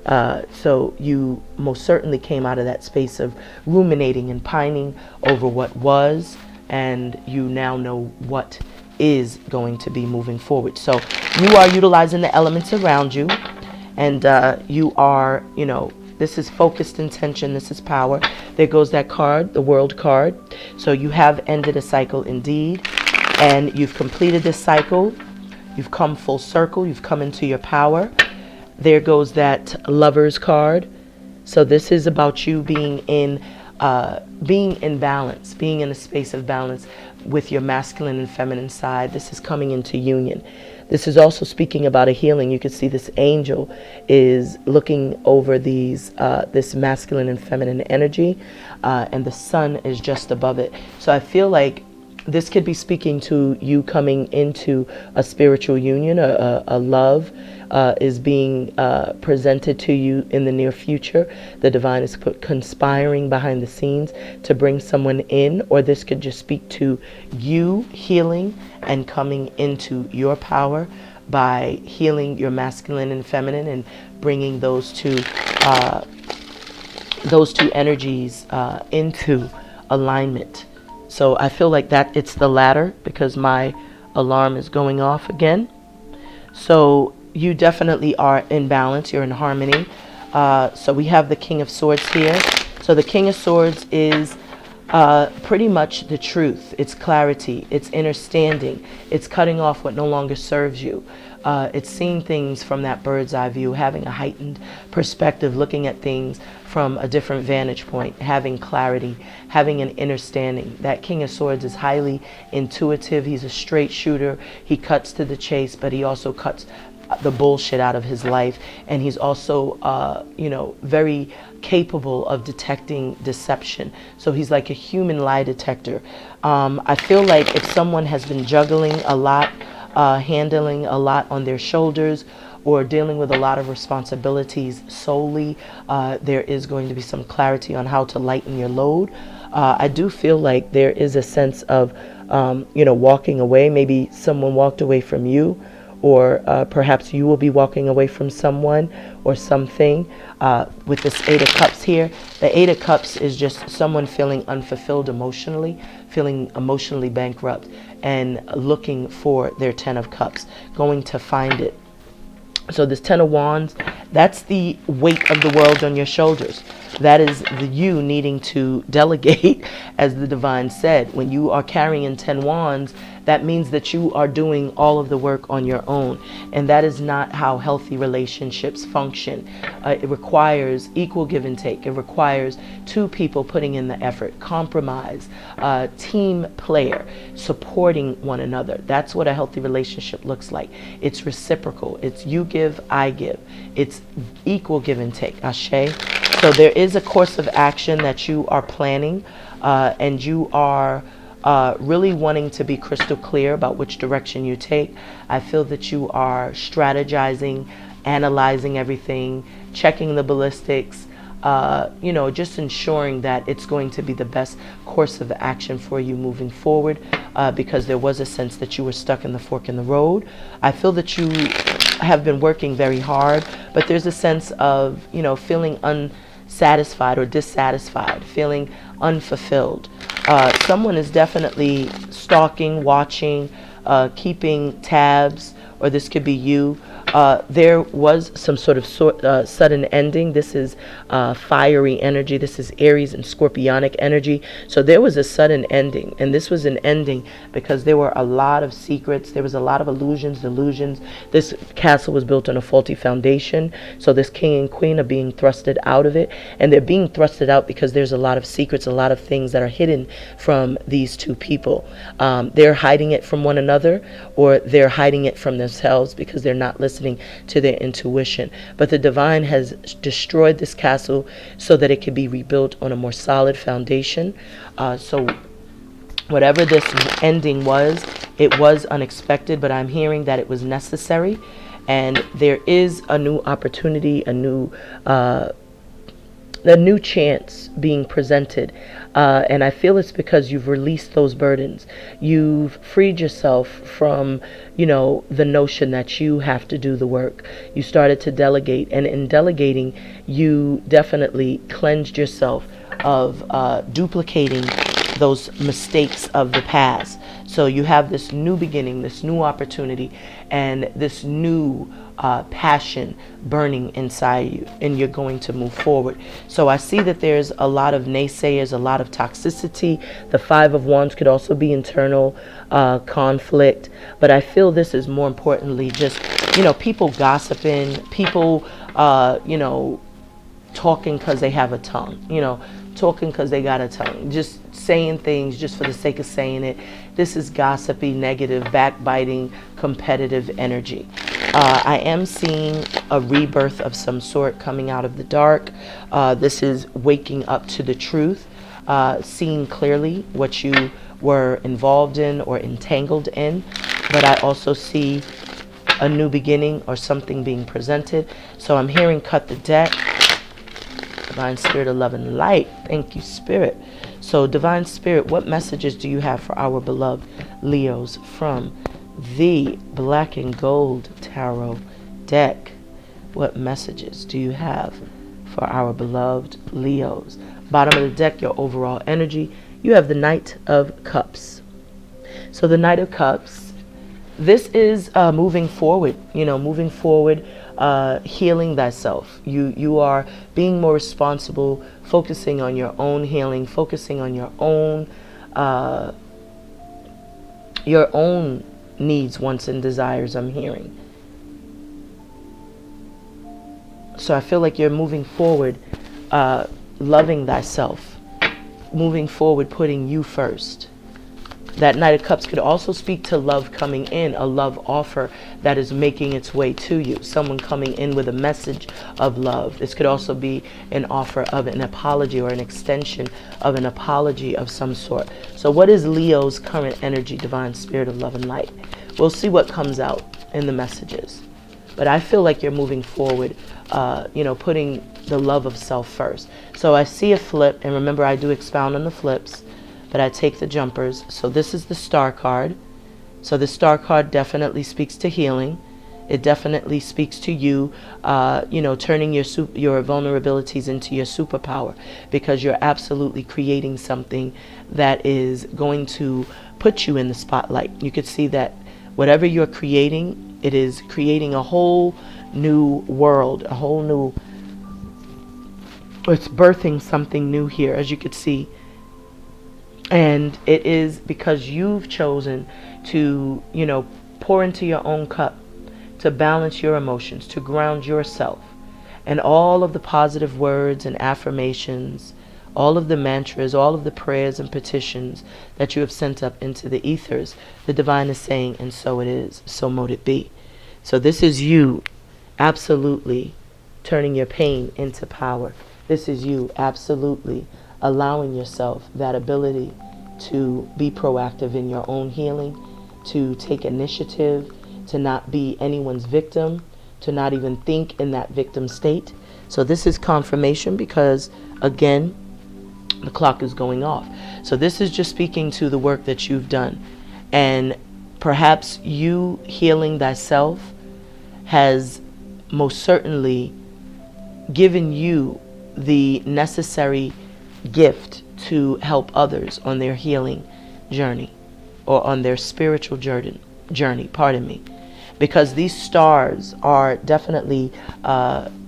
So you most certainly came out of that space of ruminating and pining over what was, and you now know what is going to be moving forward. So you are utilizing the elements around you, and you are, this is focused intention, this is power. There goes that card, the World card. So you have ended a cycle indeed, and you've completed this cycle. You've come full circle. You've come into your power. There goes that Lover's card. So this is about you being in balance, being in a space of balance with your masculine and feminine side. This is coming into union. This is also speaking about a healing. You can see this angel is looking over this masculine and feminine energy, and the sun is just above it. So I feel like this could be speaking to you coming into a spiritual union. A love is being presented to you in the near future. The divine is conspiring behind the scenes to bring someone in, or this could just speak to you healing and coming into your power by healing your masculine and feminine and bringing those two energies into alignment. So I feel like that it's the latter, because my alarm is going off again. So you definitely are in balance. You're in harmony. So we have the King of Swords here. So the King of Swords is pretty much the truth. It's clarity. It's understanding. It's cutting off what no longer serves you. It's seeing things from that bird's eye view, having a heightened perspective, looking at things from a different vantage point, having clarity, having an understanding. That King of Swords is highly intuitive. He's a straight shooter. He cuts to the chase, but he also cuts the bullshit out of his life. And he's also, very capable of detecting deception. So he's like a human lie detector. I feel like if someone has been juggling a lot, handling a lot on their shoulders, or dealing with a lot of responsibilities solely, there is going to be some clarity on how to lighten your load. I do feel like there is a sense of, walking away. Maybe someone walked away from you, or perhaps you will be walking away from someone or something. With this Eight of Cups here, the Eight of Cups is just someone feeling unfulfilled emotionally, feeling emotionally bankrupt, and looking for their Ten of Cups, going to find it. So this Ten of Wands, that's the weight of the world on your shoulders. That is you needing to delegate, as the divine said. When you are carrying 10 wands, that means that you are doing all of the work on your own. And that is not how healthy relationships function. It requires equal give and take. It requires two people putting in the effort, compromise, team player, supporting one another. That's what a healthy relationship looks like. It's reciprocal. It's you give, I give. It's equal give and take. Ashe. So there is a course of action that you are planning, and you are really wanting to be crystal clear about which direction you take. I feel that you are strategizing, analyzing everything, checking the ballistics, just ensuring that it's going to be the best course of action for you moving forward, because there was a sense that you were stuck in the fork in the road. I feel that you have been working very hard, but there's a sense of, feeling unsatisfied or dissatisfied, feeling unfulfilled. Someone is definitely stalking, watching, keeping tabs, or this could be you. There was some sort of sudden ending. This is fiery energy. This is Aries and Scorpionic energy. So there was a sudden ending, and this was an ending because there were a lot of secrets. There was a lot of illusions, delusions. This castle was built on a faulty foundation. So this king and queen are being thrusted out of it, and they're being thrusted out because there's a lot of secrets, a lot of things that are hidden from these two people. They're hiding it from one another, or they're hiding it from themselves because they're not listening to their intuition. But the divine has destroyed this castle so that it can be rebuilt on a more solid foundation. So whatever this ending was, it was unexpected, but I'm hearing that it was necessary, and there is a new opportunity, a new chance being presented. And I feel it's because you've released those burdens. You've freed yourself from, the notion that you have to do the work. You started to delegate. And in delegating, you definitely cleansed yourself of duplicating those mistakes of the past. So you have this new beginning, this new opportunity, and this new passion burning inside you, and you're going to move forward. So I see that there's a lot of naysayers, a lot of toxicity. The Five of Wands could also be internal conflict, but I feel this is more importantly just, people gossiping, people, talking because they have a tongue, you know, talking because they got a tongue, just saying things just for the sake of saying it. This is gossipy, negative, backbiting, competitive energy. I am seeing a rebirth of some sort coming out of the dark. This is waking up to the truth, seeing clearly what you were involved in or entangled in. But I also see a new beginning or something being presented. So I'm hearing cut the deck. Divine Spirit of Love and Light. Thank you, Spirit. So Divine Spirit, what messages do you have for our beloved Leos from the Black and Gold Tarot deck? What messages do you have for our beloved Leos? Bottom of the deck, your overall energy. You have the Knight of Cups. So the Knight of Cups, this is moving forward, you know, moving forward, healing thyself. You are being more responsible, focusing on your own healing, focusing on your own needs, wants, and desires, I'm hearing. So I feel like you're moving forward, loving thyself, moving forward, putting you first. That Knight of Cups could also speak to love coming in, a love offer that is making its way to you. Someone coming in with a message of love. This could also be an offer of an apology or an extension of an apology of some sort. So what is Leo's current energy, Divine Spirit of Love and Light? We'll see what comes out in the messages. But I feel like you're moving forward, you know, putting the love of self first. So I see a flip, and remember I do expound on the flips, but I take the jumpers. So this is the Star card. So the Star card definitely speaks to healing. It definitely speaks to you, you know, turning your vulnerabilities into your superpower, because you're absolutely creating something that is going to put you in the spotlight. You could see that whatever you're creating, it is creating a whole new world, a whole new, it's birthing something new here, as you could see. And it is because you've chosen to, you know, pour into your own cup, to balance your emotions, to ground yourself. And all of the positive words and affirmations, all of the mantras, all of the prayers and petitions that you have sent up into the ethers, the divine is saying, and so it is, so mote it be. So this is you absolutely turning your pain into power. This is you absolutely allowing yourself that ability to be proactive in your own healing, to take initiative, to not be anyone's victim, to not even think in that victim state. So this is confirmation because, again, the clock is going off. So this is just speaking to the work that you've done. And perhaps you healing thyself has most certainly given you the necessary gift to help others on their healing journey, or on their spiritual journey, pardon me. Because these stars are definitely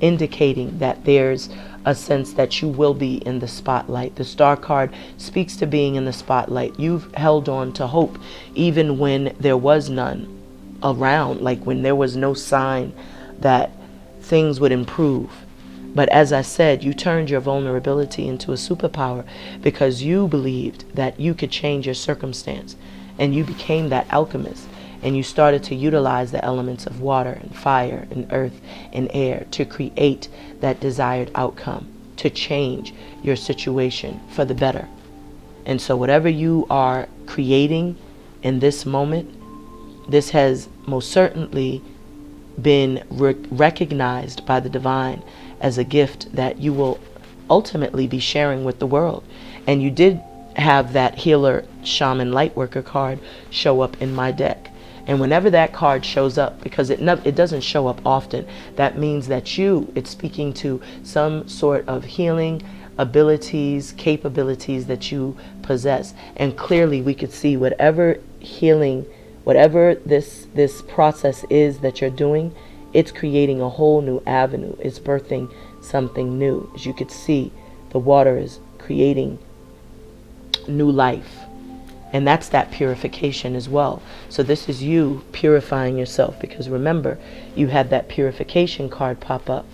indicating that there's a sense that you will be in the spotlight. The Star card speaks to being in the spotlight. You've held on to hope even when there was none around, like when there was no sign that things would improve. But as I said, you turned your vulnerability into a superpower because you believed that you could change your circumstance, and you became that alchemist, and you started to utilize the elements of water and fire and earth and air to create that desired outcome, to change your situation for the better. And so whatever you are creating in this moment, this has most certainly been recognized by the divine as a gift that you will ultimately be sharing with the world. And you did have that healer, shaman, lightworker card show up in my deck. And whenever that card shows up, because it doesn't show up often, that means that it's speaking to some sort of healing abilities, capabilities that you possess. And clearly we could see whatever healing, whatever this process is that you're doing, it's creating a whole new avenue. It's birthing something new. As you could see, the water is creating new life. And that's that purification as well. So this is you purifying yourself, because remember, you had that purification card pop up.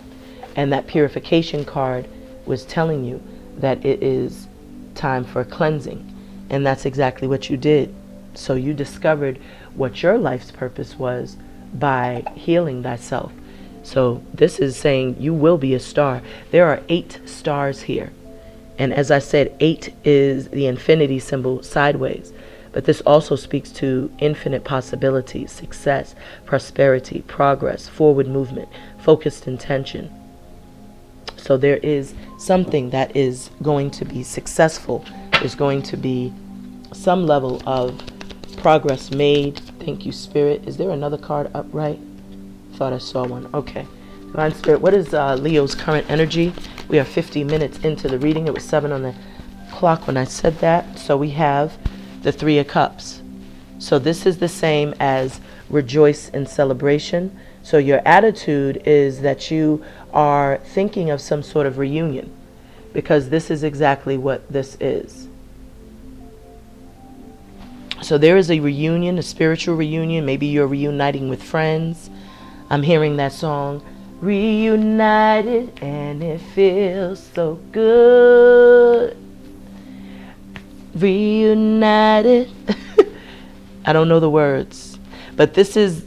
And that purification card was telling you that it is time for cleansing. And that's exactly what you did. So you discovered what your life's purpose was by healing thyself. So this is saying you will be a star. There are 8 stars here. And as I said, 8 is the infinity symbol sideways. But this also speaks to infinite possibilities, success, prosperity, progress, forward movement, focused intention. So there is something that is going to be successful. There's going to be some level of progress made. Thank you, Spirit. Is there another card upright? Thought I saw one. Okay. Divine Spirit, what is Leo's current energy? We are 50 minutes into the reading. It was 7 on the clock when I said that. So we have the 3 of Cups. So this is the same as rejoice in celebration. So your attitude is that you are thinking of some sort of reunion, because this is exactly what this is. So there is a reunion, a spiritual reunion. Maybe you're reuniting with friends. I'm hearing that song, reunited, and it feels so good. Reunited. I don't know the words, but this is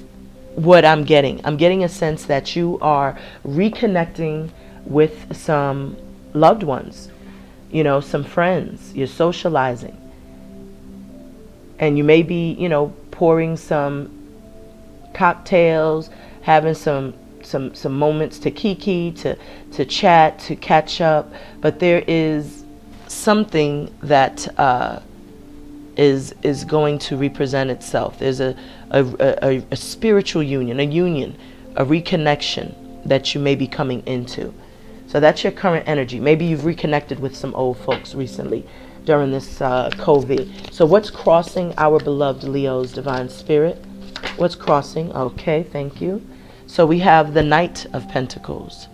what I'm getting. I'm getting a sense that you are reconnecting with some loved ones, you know, some friends. You're socializing. And you may be, you know, pouring some cocktails, having some moments to kiki, to chat, to catch up. But there is something that is going to represent itself. There's a spiritual union, a reconnection that you may be coming into. So that's your current energy. Maybe you've reconnected with some old folks recently during this COVID. So what's crossing our beloved Leo's divine spirit? What's crossing? Okay, thank you. So we have the Knight of Pentacles.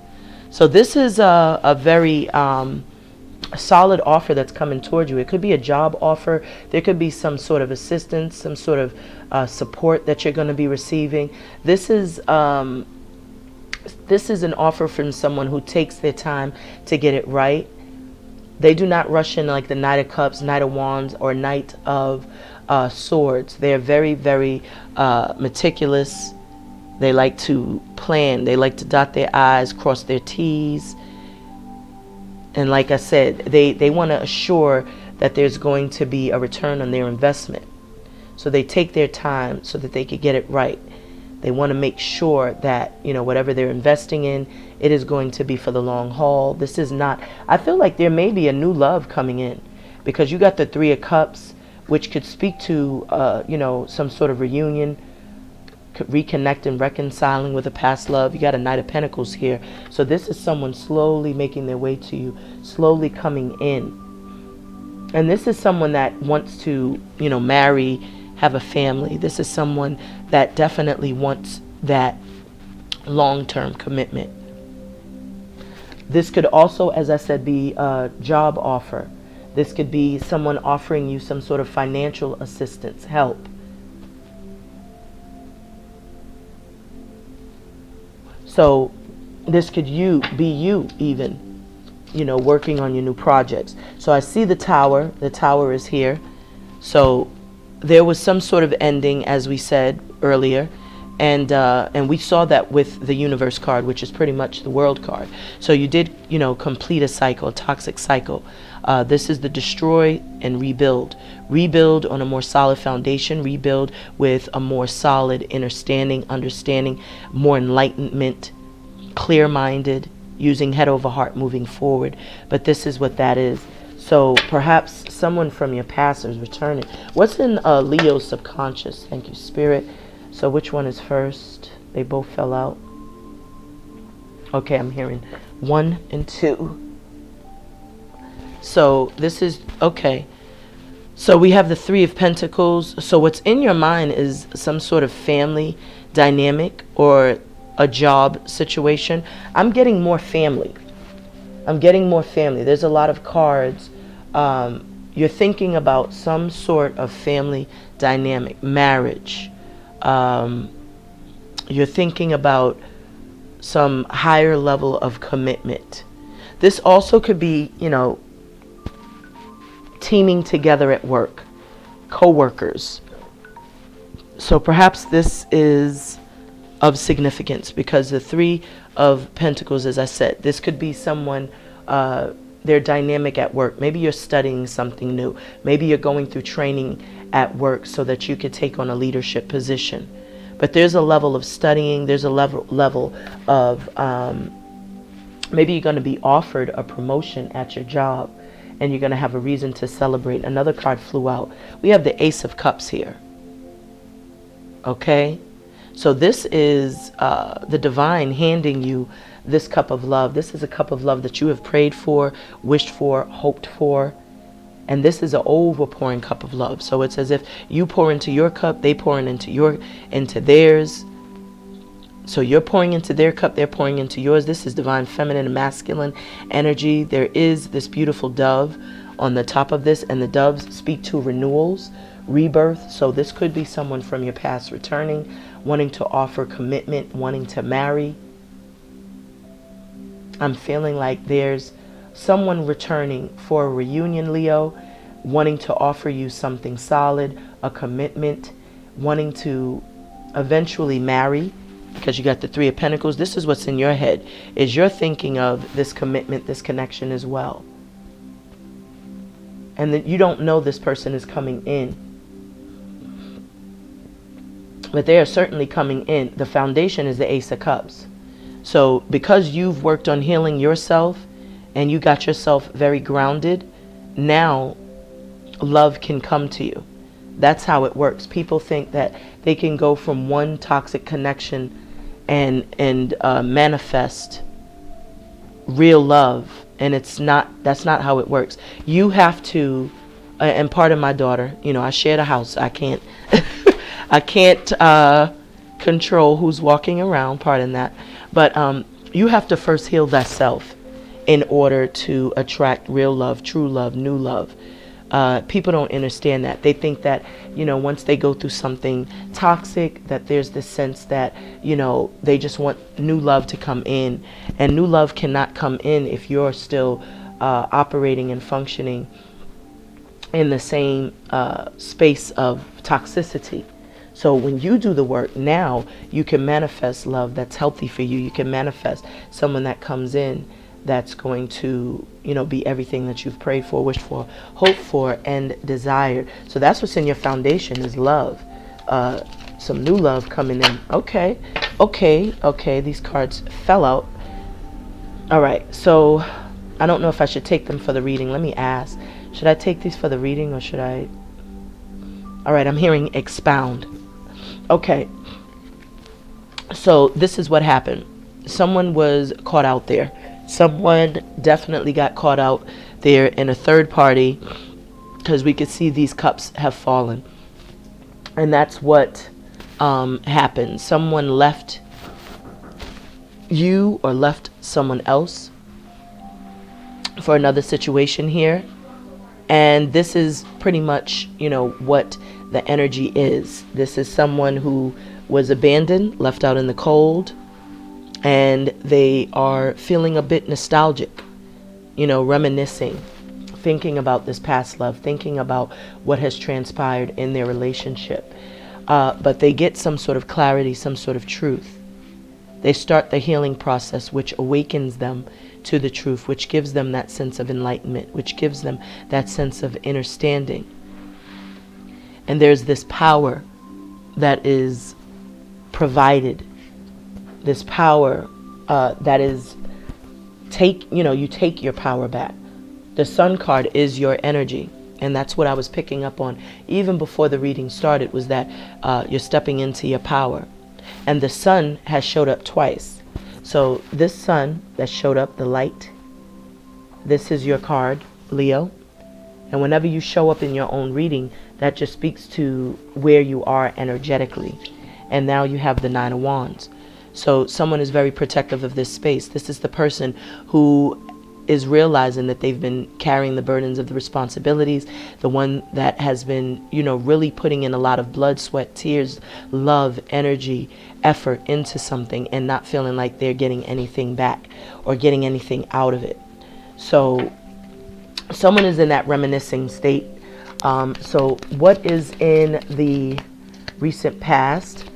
So this is a very solid offer that's coming towards you. It could be a job offer. There could be some sort of assistance, some sort of support that you're going to be receiving. This is an offer from someone who takes their time to get it right. They do not rush in like the Knight of Cups, Knight of Wands, or Knight of Swords. They're very, very meticulous. They like to plan. They like to dot their I's, cross their T's. And like I said, they want to assure that there's going to be a return on their investment. So they take their time so that they could get it right. They want to make sure that, you know, whatever they're investing in, it is going to be for the long haul. This is not, I feel like there may be a new love coming in, because you got the 3 of Cups, which could speak to, you know, some sort of reunion, reconnecting, reconciling with a past love. You got a Knight of Pentacles here. So this is someone slowly making their way to you, slowly coming in. And this is someone that wants to, you know, marry, have a family. This is someone that definitely wants that long-term commitment. This could also, as I said, be a job offer. This could be someone offering you some sort of financial assistance, help. So this could be you even, you know, working on your new projects. So I see the Tower. The Tower is here. So there was some sort of ending, as we said earlier, and we saw that with the Universe card, which is pretty much the World card. So you did, you know, complete a cycle, a toxic cycle. This is the destroy and rebuild. Rebuild on a more solid foundation. Rebuild with a more solid understanding, more enlightenment, clear-minded, using head over heart, moving forward. But this is what that is. So perhaps someone from your past is returning. What's in Leo's subconscious? Thank you, Spirit. So which one is first? They both fell out. Okay, I'm hearing 1 and 2. So this is, okay. So we have the 3 of Pentacles. So what's in your mind is some sort of family dynamic or a job situation. I'm getting more family. There's a lot of cards. You're thinking about some sort of family dynamic, marriage. You're thinking about some higher level of commitment. This also could be, you know, teaming together at work, co-workers. So perhaps this is of significance because the Three of Pentacles, as I said, this could be someone, they're dynamic at work. Maybe you're studying something new. Maybe you're going through training at work so that you could take on a leadership position. But there's a level of studying, there's a level of, maybe you're going to be offered a promotion at your job and you're going to have a reason to celebrate. Another card flew out. We have the Ace of Cups here. Okay? So this is the divine handing you this cup of love. This is a cup of love that you have prayed for, wished for, hoped for. And this is an overpouring cup of love. So it's as if you pour into your cup, they pouring into theirs. So you're pouring into their cup, they're pouring into yours. This is divine feminine and masculine energy. There is this beautiful dove on the top of this, and the doves speak to renewals, rebirth. So this could be someone from your past returning, wanting to offer commitment, wanting to marry. I'm feeling like there's someone returning for a reunion, Leo, wanting to offer you something solid, a commitment, wanting to eventually marry, because you got the Three of Pentacles. This is what's in your head, is you're thinking of this commitment, this connection as well. And that you don't know this person is coming in, but they are certainly coming in. The foundation is the Ace of Cups. So because you've worked on healing yourself and you got yourself very grounded, now love can come to you. That's how it works. People think that they can go from one toxic connection and manifest real love, and it's not. That's not how it works. You have to. And part of my daughter, you know, I share the house. I can't. I can't control who's walking around. Pardon that. But you have to first heal that self in order to attract real love, true love, new love. People don't understand that. They think that, you know, once they go through something toxic, that there's this sense that, you know, they just want new love to come in. And new love cannot come in if you're still operating and functioning in the same space of toxicity. So when you do the work, now you can manifest love that's healthy for you. You can manifest someone that comes in that's going to, you know, be everything that you've prayed for, wished for, hoped for, and desired. So that's what's in your foundation is love. Some new love coming in. Okay. These cards fell out. All right. So I don't know if I should take them for the reading. Let me ask. Should I take these for the reading or should I? All right. I'm hearing expound. Okay. So this is what happened. Someone was caught out there. Someone definitely got caught out there in a third party, because we could see these cups have fallen. And that's what happened. Someone left you or left someone else for another situation here. And this is pretty much, you know, what the energy is. This is someone who was abandoned, left out in the cold, and they are feeling a bit nostalgic, you know, reminiscing, thinking about this past love, thinking about what has transpired in their relationship. But they get some sort of clarity, some sort of truth. They start the healing process, which awakens them to the truth, which gives them that sense of enlightenment, which gives them that sense of understanding. And there's this power that is provided, this power that is you take your power back. The Sun card is your energy, and that's what I was picking up on even before the reading started, was that you're stepping into your power. And the Sun has showed up twice. So this Sun that showed up, the light, this is your card, Leo. And whenever you show up in your own reading, that just speaks to where you are energetically. And now you have the Nine of Wands. So someone is very protective of this space. This is the person who is realizing that they've been carrying the burdens of the responsibilities, the one that has been, really putting in a lot of blood, sweat, tears, love, energy, effort into something and not feeling like they're getting anything back or getting anything out of it. So someone is in that reminiscing state. So what is in the recent past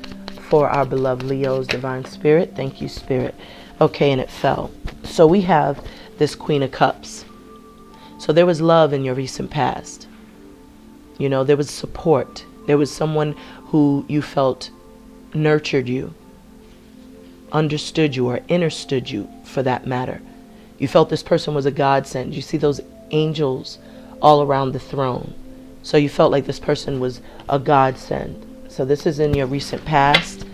for our beloved Leos, Divine Spirit? Thank you, Spirit. Okay, and it fell. So we have this Queen of Cups. So there was love in your recent past. There was support. There was someone who you felt nurtured you, understood you, or understood you for that matter. You felt this person was a godsend. You see those angels all around the throne. So you felt like this person was a godsend. So this is in your recent past.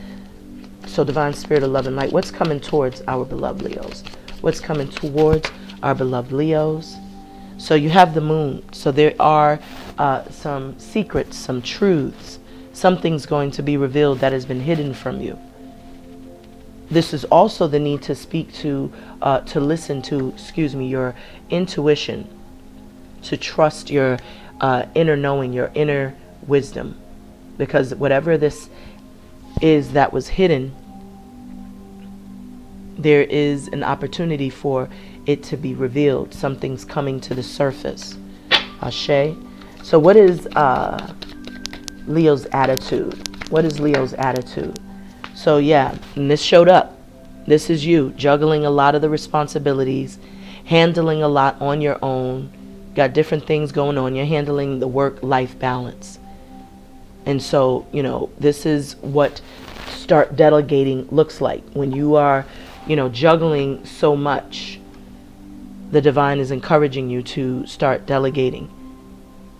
So Divine Spirit of Love and Light, what's coming towards our beloved Leos? What's coming towards our beloved Leos? So you have the moon. So there are some secrets, some truths, something's going to be revealed that has been hidden from you. This is also the need to speak to listen to, your intuition, to trust your inner knowing, your inner wisdom. Because whatever this is that was hidden, there is an opportunity for it to be revealed. Something's coming to the surface. Ashe. So what is Leo's attitude? What is Leo's attitude? So yeah, and this showed up. This is you juggling a lot of the responsibilities, handling a lot on your own, got different things going on. You're handling the work-life balance. And so, this is what start delegating looks like. When you are, juggling so much, the divine is encouraging you to start delegating.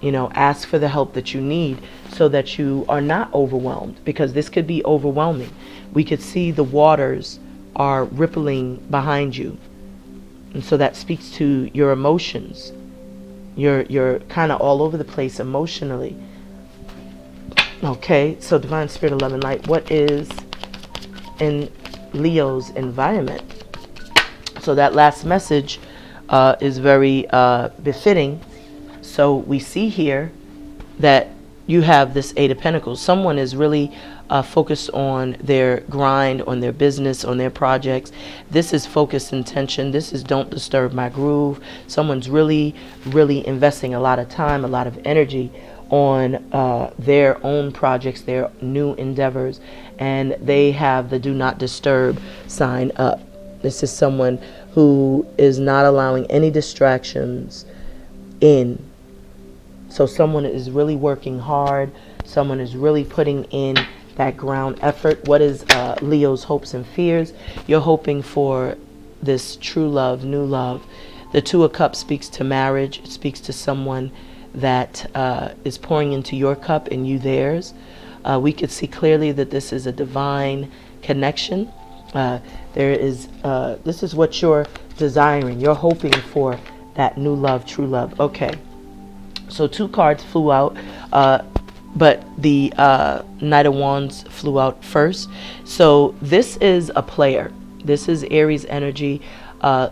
Ask for the help that you need so that you are not overwhelmed, because this could be overwhelming. We could see the waters are rippling behind you. And so that speaks to your emotions. You're kind of all over the place emotionally. Okay, so Divine Spirit of Love and Light, what is in Leo's environment? So that last message is very befitting. So we see here that you have this Eight of Pentacles. Someone is really focused on their grind, on their business, on their projects. This is focused intention. This is don't disturb my groove. Someone's really, really investing a lot of time, a lot of energy on their own projects, their new endeavors, and they have the do not disturb sign up. This is someone who is not allowing any distractions in. So someone is really working hard. Someone is really putting in that ground effort. What is Leo's hopes and fears? You're hoping for this true love, new love. The Two of Cups speaks to marriage. It speaks to someone that is pouring into your cup and you theirs. We could see clearly that this is a divine connection. This is what you're desiring. You're hoping for that new love, true love. Okay. So two cards flew out, but the Knight of Wands flew out first. So this is a player. This is Aries energy.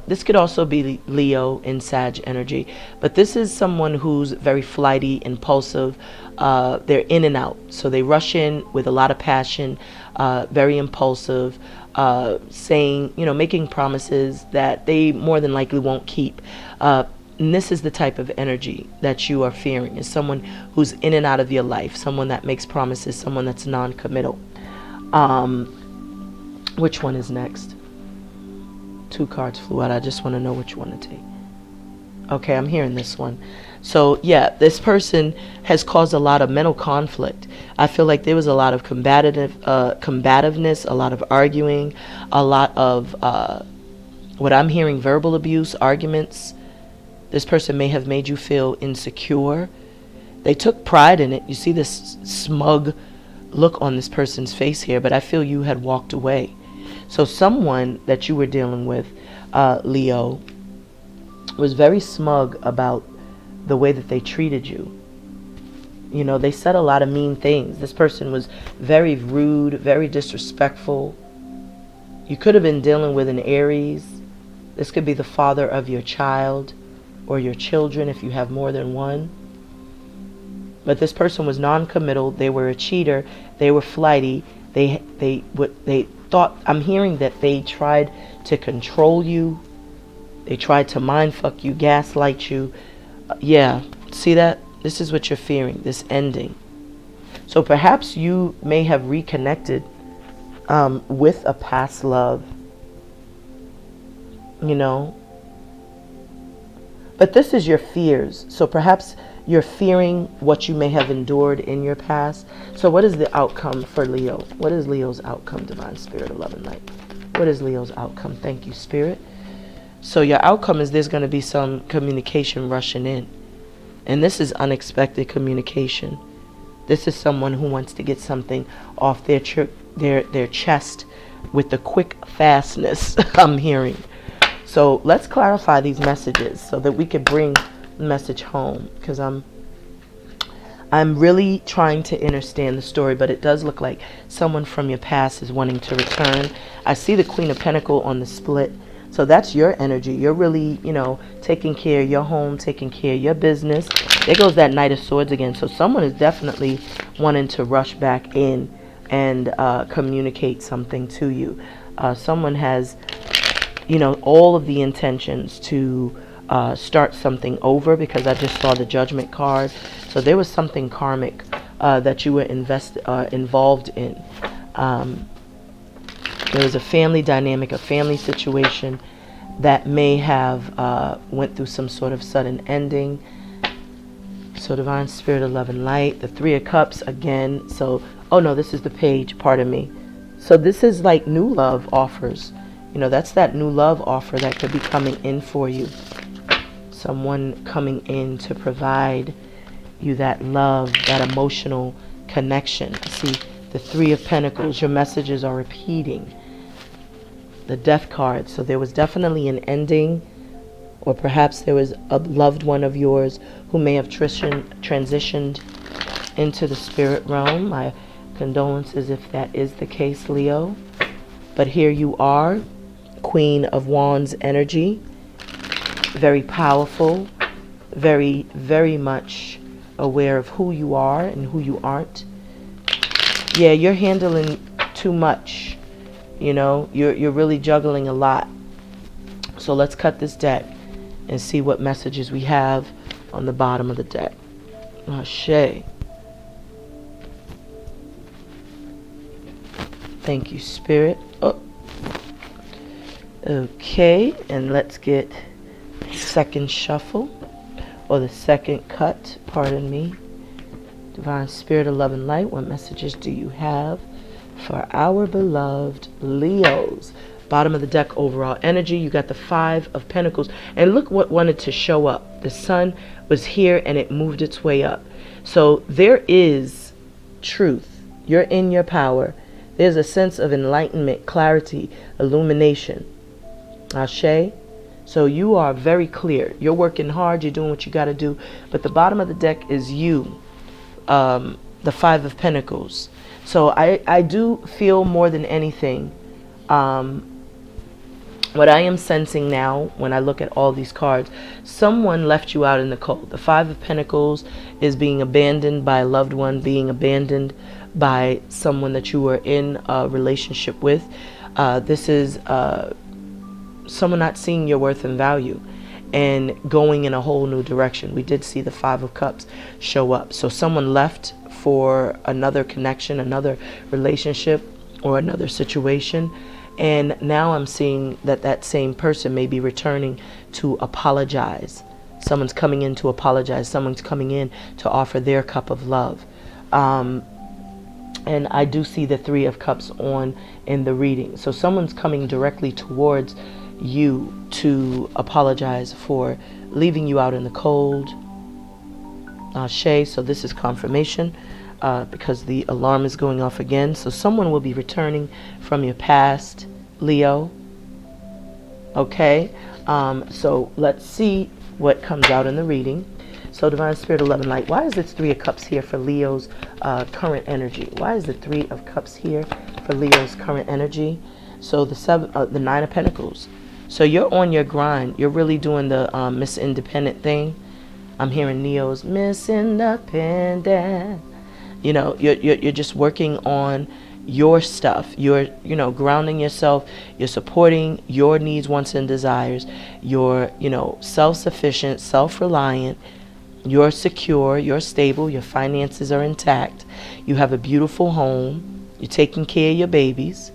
This could also be Leo and Sag energy, but this is someone who's very flighty, impulsive. They're in and out, so they rush in with a lot of passion, very impulsive, saying, making promises that they more than likely won't keep. And this is the type of energy that you are fearing, is someone who's in and out of your life, someone that makes promises, someone that's non-committal. Which one is next? Two cards flew out. I just want to know which one to take. Okay, I'm hearing this one. So yeah, this person has caused a lot of mental conflict. I feel like there was a lot of combativeness, a lot of arguing, a lot of what I'm hearing, verbal abuse, arguments. This person may have made you feel insecure. They took pride in it. You see this smug look on this person's face here, but I feel you had walked away. So someone that you were dealing with, Leo, was very smug about the way that they treated you. They said a lot of mean things. This person was very rude, very disrespectful. You could have been dealing with an Aries, This could be the father of your child or your children if you have more than one. But this person was non-committal. They were a cheater. They were flighty. They thought, I'm hearing that they tried to control you. They tried to mind fuck you, gaslight you. Yeah, see that? This is what you're fearing, this ending. So perhaps you may have reconnected with a past love, you know. But this is your fears. So perhaps you're fearing what you may have endured in your past. So what is the outcome for Leo? What is Leo's outcome, Divine Spirit of Love and Light? What is Leo's outcome? Thank you, Spirit. So your outcome is there's going to be some communication rushing in. And this is unexpected communication. This is someone who wants to get something off their chest with the quick fastness I'm hearing. So let's clarify these messages so that we can bring the message home, because I'm really trying to understand the story, but it does look like someone from your past is wanting to return. I see the Queen of Pentacles on the split. So that's your energy. You're really, you know, taking care of your home, taking care of your business. There goes that Knight of Swords again. So someone is definitely wanting to rush back in and communicate something to you. Someone has, you know, all of the intentions to start something over, because I just saw the Judgment card. So there was something karmic that you were involved in. There was a family dynamic, a family situation that may have went through some sort of sudden ending. So Divine Spirit of Love and Light, the Three of Cups again. So, oh no, this is the Page, pardon me. So this is like new love offers. You know, that's that new love offer that could be coming in for you. Someone coming in to provide you that love, that emotional connection. See, the Three of Pentacles, your messages are repeating. The Death card. So there was definitely an ending, or perhaps there was a loved one of yours who may have transitioned into the spirit realm. My condolences if that is the case, Leo. But here you are, Queen of Wands energy. Very powerful, very, very much aware of who you are and who you aren't. Yeah, you're handling too much. You know, you're really juggling a lot. So let's cut this deck and see what messages we have on the bottom of the deck. Ashe. Thank you, Spirit. Oh. Okay, and let's get second shuffle, or the second cut, pardon me. Divine Spirit of Love and Light, what messages do you have for our beloved Leos? Bottom of the deck, overall energy. You got the Five of Pentacles. And look what wanted to show up. The sun was here and it moved its way up. So there is truth. You're in your power. There's a sense of enlightenment, clarity, illumination. Ashe. So you are very clear. You're working hard. You're doing what you got to do. But the bottom of the deck is you. The Five of Pentacles. So I do feel more than anything, what I am sensing now when I look at all these cards, someone left you out in the cold. The Five of Pentacles is being abandoned by a loved one, being abandoned by someone that you were in a relationship with. This is someone not seeing your worth and value and going in a whole new direction. We did see the Five of Cups show up. So someone left for another connection, another relationship, or another situation. And now I'm seeing that that same person may be returning to apologize. Someone's coming in to apologize. Someone's coming in to offer their cup of love. And I do see the Three of Cups on in the reading. So someone's coming directly towards you to apologize for leaving you out in the cold. Ashe. So this is confirmation because the alarm is going off again. So someone will be returning from your past, Leo. Okay. So let's see what comes out in the reading. So Divine Spirit of Love and Light, why is this Three of Cups here for Leo's current energy? Why is the Three of Cups here for Leo's current energy? So the Nine of Pentacles. So you're on your grind. You're really doing the Miss Independent thing. I'm hearing Neo's Miss Independent. You know, you're just working on your stuff. You're, you know, grounding yourself. You're supporting your needs, wants, and desires. You're, you know, self-sufficient, self-reliant. You're secure. You're stable. Your finances are intact. You have a beautiful home. You're taking care of your babies.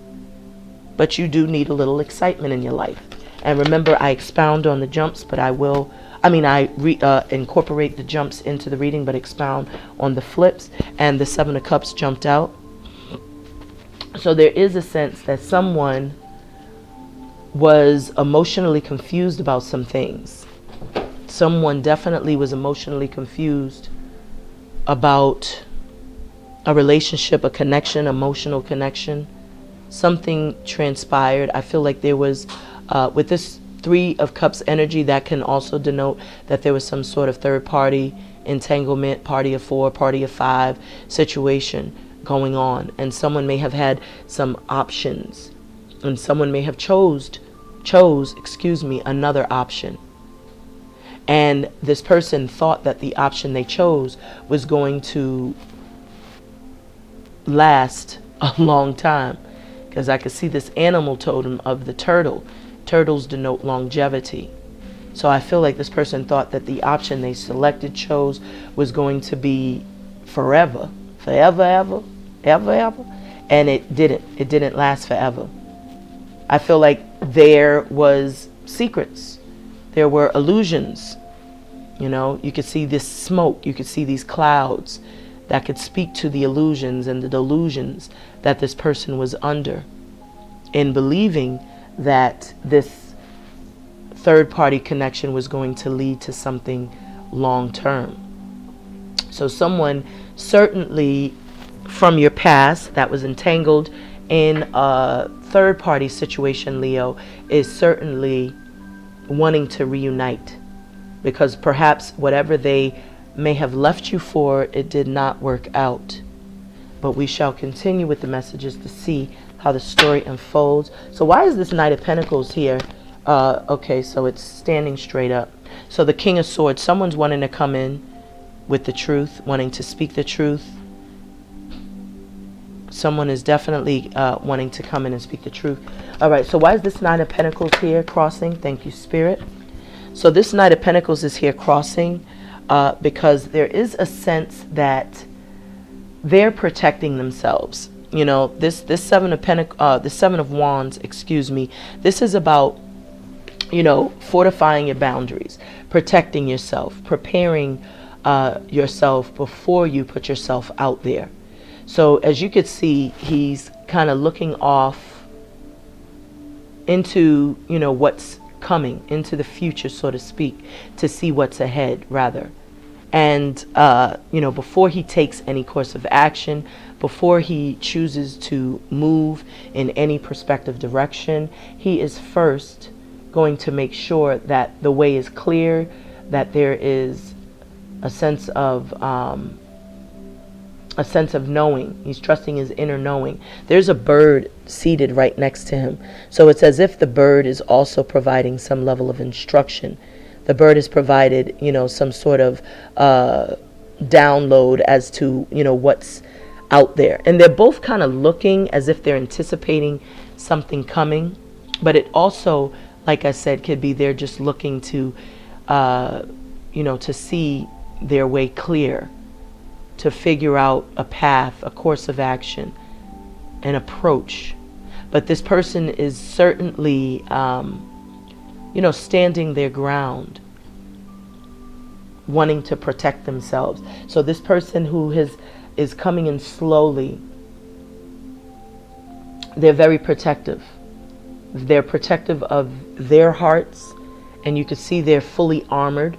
But you do need a little excitement in your life. And remember, I expound on the jumps, but I incorporate the jumps into the reading, but expound on the flips. And the Seven of Cups jumped out. So there is a sense that someone was emotionally confused about some things. Someone definitely was emotionally confused about a relationship, a connection, emotional connection. Something transpired. I feel like there was, with this Three of Cups energy, that can also denote that there was some sort of third party entanglement, party of four, party of five situation going on. And someone may have had some options. And someone may have chose, another option. And this person thought that the option they chose was going to last a long time. Because I could see this animal totem of the turtle. Turtles denote longevity. So I feel like this person thought that the option they selected, chose, was going to be forever. Forever, ever, ever, ever. And it didn't. It didn't last forever. I feel like there was secrets. There were illusions. You know, you could see this smoke. You could see these clouds that could speak to the illusions and the delusions that this person was under, in believing that this third party connection was going to lead to something long term. So someone certainly from your past that was entangled in a third party situation, Leo, is certainly wanting to reunite, because perhaps whatever they may have left you for, it did not work out. But we shall continue with the messages to see how the story unfolds. So why is this Knight of Pentacles here? Okay, so it's standing straight up. So the King of Swords, someone's wanting to come in with the truth, wanting to speak the truth. Someone is definitely wanting to come in and speak the truth. All right, so why is this Knight of Pentacles here crossing? Thank you, Spirit. So this Knight of Pentacles is here crossing because there is a sense that they're protecting themselves. You know, this Seven of Wands, excuse me, this is about, you know, fortifying your boundaries, protecting yourself, preparing yourself before you put yourself out there. So as you could see, he's kind of looking off into, you know, what's coming, into the future, so to speak, to see what's ahead, rather. And, you know, before he takes any course of action, before he chooses to move in any perspective direction, he is first going to make sure that the way is clear, that there is a sense of knowing. He's trusting his inner knowing. There's a bird seated right next to him. So it's as if the bird is also providing some level of instruction. The bird has provided, you know, some sort of download as to, you know, what's out there. And they're both kind of looking as if they're anticipating something coming. But it also, like I said, could be they're just looking to, you know, to see their way clear, to figure out a path, a course of action, an approach. But this person is certainly, you know, standing their ground, wanting to protect themselves. So this person who is coming in slowly, they're very protective. They're protective of their hearts, and you can see they're fully armored.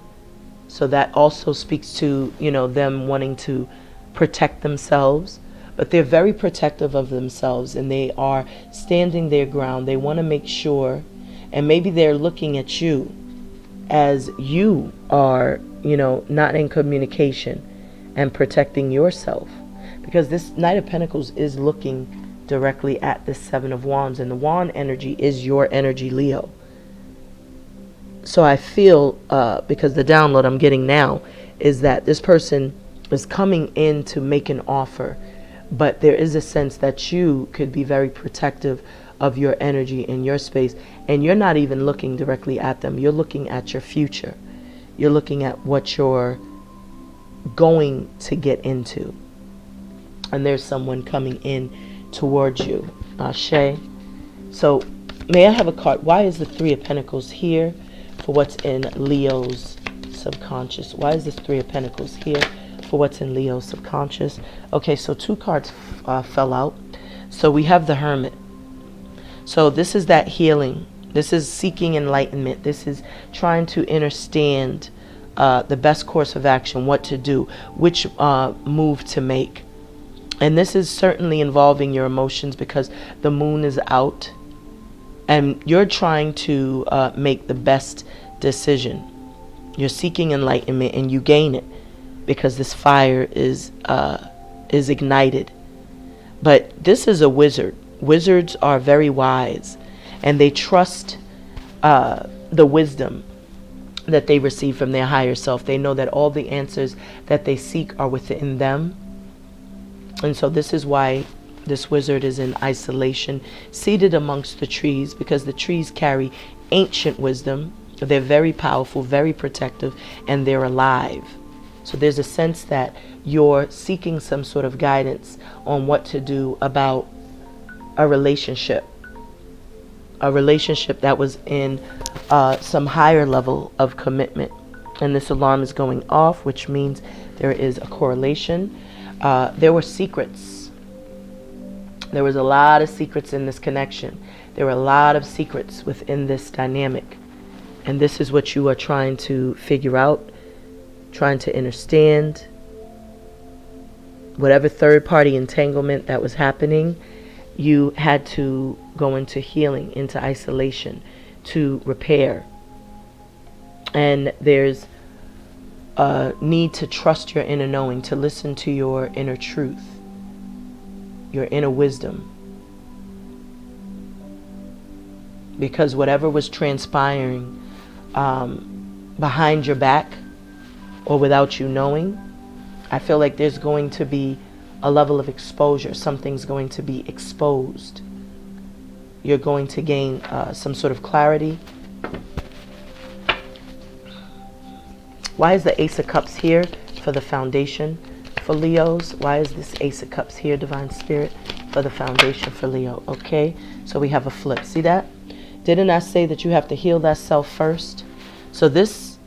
So that also speaks to, you know, them wanting to protect themselves. But they're very protective of themselves, and they are standing their ground. They want to make sure, and maybe they're looking at you as you are, you know, not in communication and protecting yourself. Because this Knight of Pentacles is looking directly at the Seven of Wands, and the Wand energy is your energy, Leo. So I feel, because the download I'm getting now is that this person is coming in to make an offer, but there is a sense that you could be very protective of your energy in your space, and you're not even looking directly at them. You're looking at your future. You're looking at what you're going to get into. And there's someone coming in towards you. Ashe. So may I have a card? Why is the Three of Pentacles here for what's in Leo's subconscious? Why is this Three of Pentacles here for what's in Leo's subconscious? Okay, so two cards fell out. So we have the Hermit. So this is that healing. This is seeking enlightenment. This is trying to understand the best course of action, what to do, which move to make. And this is certainly involving your emotions because the moon is out and you're trying to make the best decision. You're seeking enlightenment and you gain it because this fire is ignited. But this is a wizard. Wizards are very wise and they trust the wisdom that they receive from their higher self. They know that all the answers that they seek are within them. And so this is why this wizard is in isolation, seated amongst the trees, because the trees carry ancient wisdom. They're very powerful, very protective, and they're alive. So there's a sense that you're seeking some sort of guidance on what to do about a relationship that was in some higher level of commitment. And this alarm is going off, which means there is a correlation. There were secrets. There was a lot of secrets in this connection. There were a lot of secrets within this dynamic. And this is what you are trying to figure out, trying to understand. Whatever third-party entanglement that was happening, you had to go into healing, into isolation, to repair. And there's a need to trust your inner knowing, to listen to your inner truth, your inner wisdom. Because whatever was transpiring behind your back or without you knowing, I feel like there's going to be a level of exposure. Something's going to be exposed. You're going to gain some sort of clarity. Why is the Ace of Cups here for the foundation for Leos? Why is this Ace of Cups here, Divine Spirit, for the foundation for Leo? Okay, so we have a flip. See that? Didn't I say that you have to heal that self first? So this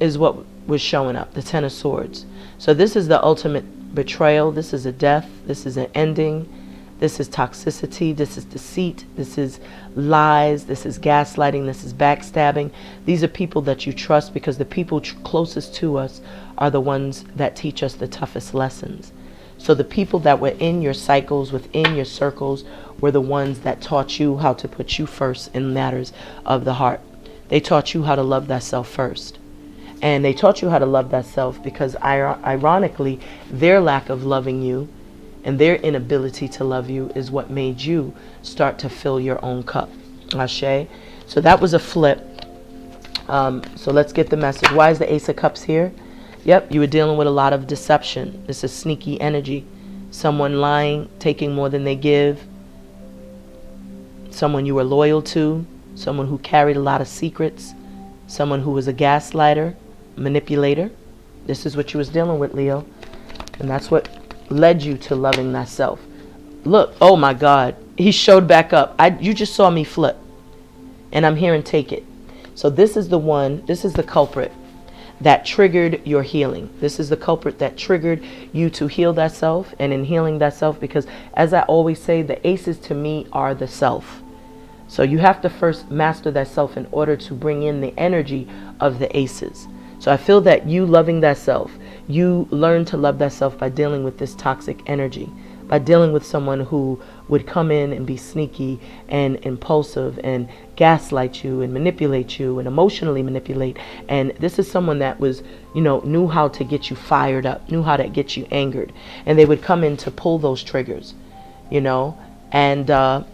is what was showing up, the Ten of Swords. So this is the ultimate betrayal. This is a death. This is an ending. This is toxicity. This is deceit. This is lies. This is gaslighting. This is backstabbing. These are people that you trust because the people closest to us are the ones that teach us the toughest lessons. So the people that were in your cycles, within your circles, were the ones that taught you how to put you first in matters of the heart. They taught you how to love thyself first. And they taught you how to love thyself because ironically, their lack of loving you and their inability to love you is what made you start to fill your own cup. Ashe. So that was a flip. So let's get the message. Why is the Ace of Cups here? Yep, you were dealing with a lot of deception. This is sneaky energy. Someone lying, taking more than they give. Someone you were loyal to. Someone who carried a lot of secrets. Someone who was a gaslighter, manipulator. This is what you was dealing with, Leo. And that's what led you to loving thyself. Look, oh my God, he showed back up. You just saw me flip. And I'm here and take it. So this is the one, this is the culprit that triggered your healing. This is the culprit that triggered you to heal thyself. And in healing thyself, because as I always say, the aces to me are the self. So you have to first master thyself in order to bring in the energy of the aces. So I feel that you loving thyself, you learn to love thyself by dealing with this toxic energy, by dealing with someone who would come in and be sneaky and impulsive and gaslight you and manipulate you and emotionally manipulate. And this is someone that was, knew how to get you fired up, knew how to get you angered. And they would come in to pull those triggers, and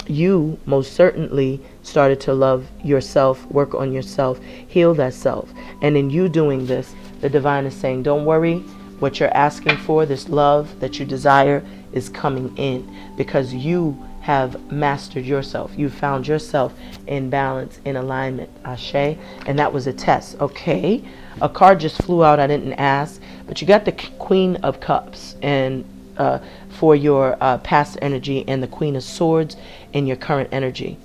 you most certainly started to love yourself, work on yourself, heal that self. And in you doing this, the divine is saying, don't worry, what you're asking for, this love that you desire, is coming in because you have mastered yourself. You found yourself in balance, in alignment. Ashe. And that was a test. Okay. A card just flew out. I didn't ask, but you got the Queen of Cups and for your past energy, and the Queen of Swords in your current energy.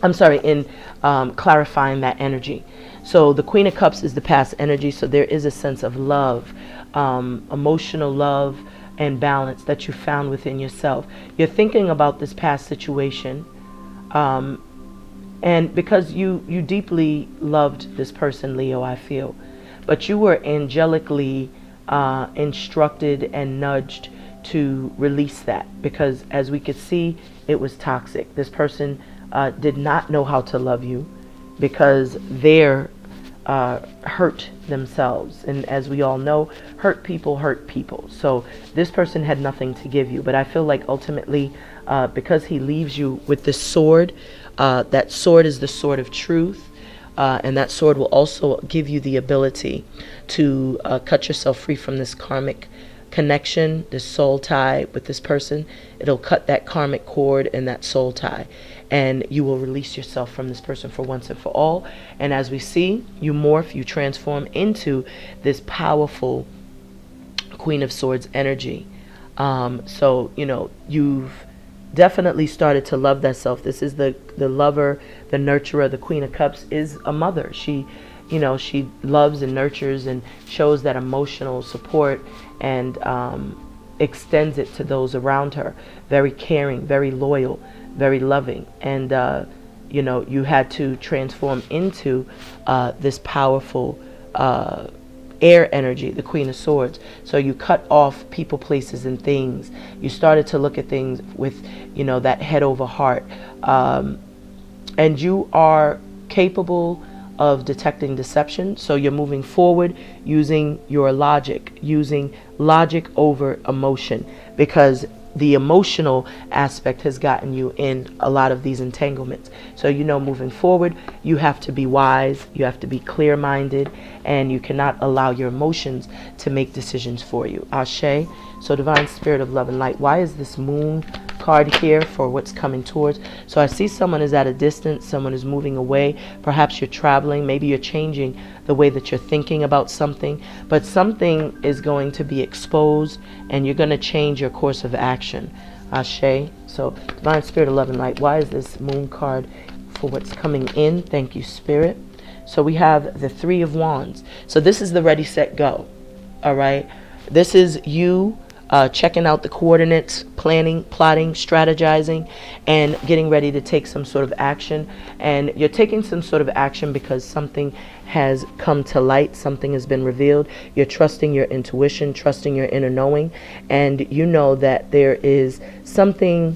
I'm sorry, in clarifying that energy. So the Queen of Cups is the past energy. So there is a sense of love, emotional love and balance that you found within yourself. You're thinking about this past situation, and because you deeply loved this person, Leo, I feel, but you were angelically instructed and nudged to release that, because as we could see, it was toxic. This person did not know how to love you because they're hurt themselves, and as we all know, hurt people. So this person had nothing to give you, but I feel like ultimately because he leaves you with this sword, that sword is the sword of truth, and that sword will also give you the ability to cut yourself free from this karmic connection, this soul tie with this person. It'll cut that karmic cord and that soul tie, and you will release yourself from this person for once and for all. And as we see, you morph, you transform into this powerful Queen of Swords energy. So you know, you've definitely started to love that self. This is the lover, the nurturer. The Queen of Cups is a mother. She, you know, she loves and nurtures and shows that emotional support and extends it to those around her. Very caring, very loyal, very loving. And you know, you had to transform into this powerful air energy, the Queen of Swords. So you cut off people, places, and things. You started to look at things with, you know, that head over heart. And you are capable of detecting deception. So you're moving forward using your logic, using logic over emotion, because the emotional aspect has gotten you in a lot of these entanglements. So, you know, moving forward, you have to be wise, you have to be clear-minded, and you cannot allow your emotions to make decisions for you. Ashe. So, Divine Spirit of Love and Light, why is this Moon card here for what's coming towards? So I see someone is at a distance, someone is moving away. Perhaps you're traveling, maybe you're changing the way that you're thinking about something, but something is going to be exposed and you're going to change your course of action. Ashe. So Divine Spirit of Love and Light, why is this Moon card for what's coming in? Thank you, Spirit. So we have the Three of Wands. So this is the ready, set, go. All right. This is you checking out the coordinates, planning, plotting, strategizing, and getting ready to take some sort of action. And you're taking some sort of action because something has come to light, something has been revealed. You're trusting your intuition, trusting your inner knowing, and you know that there is something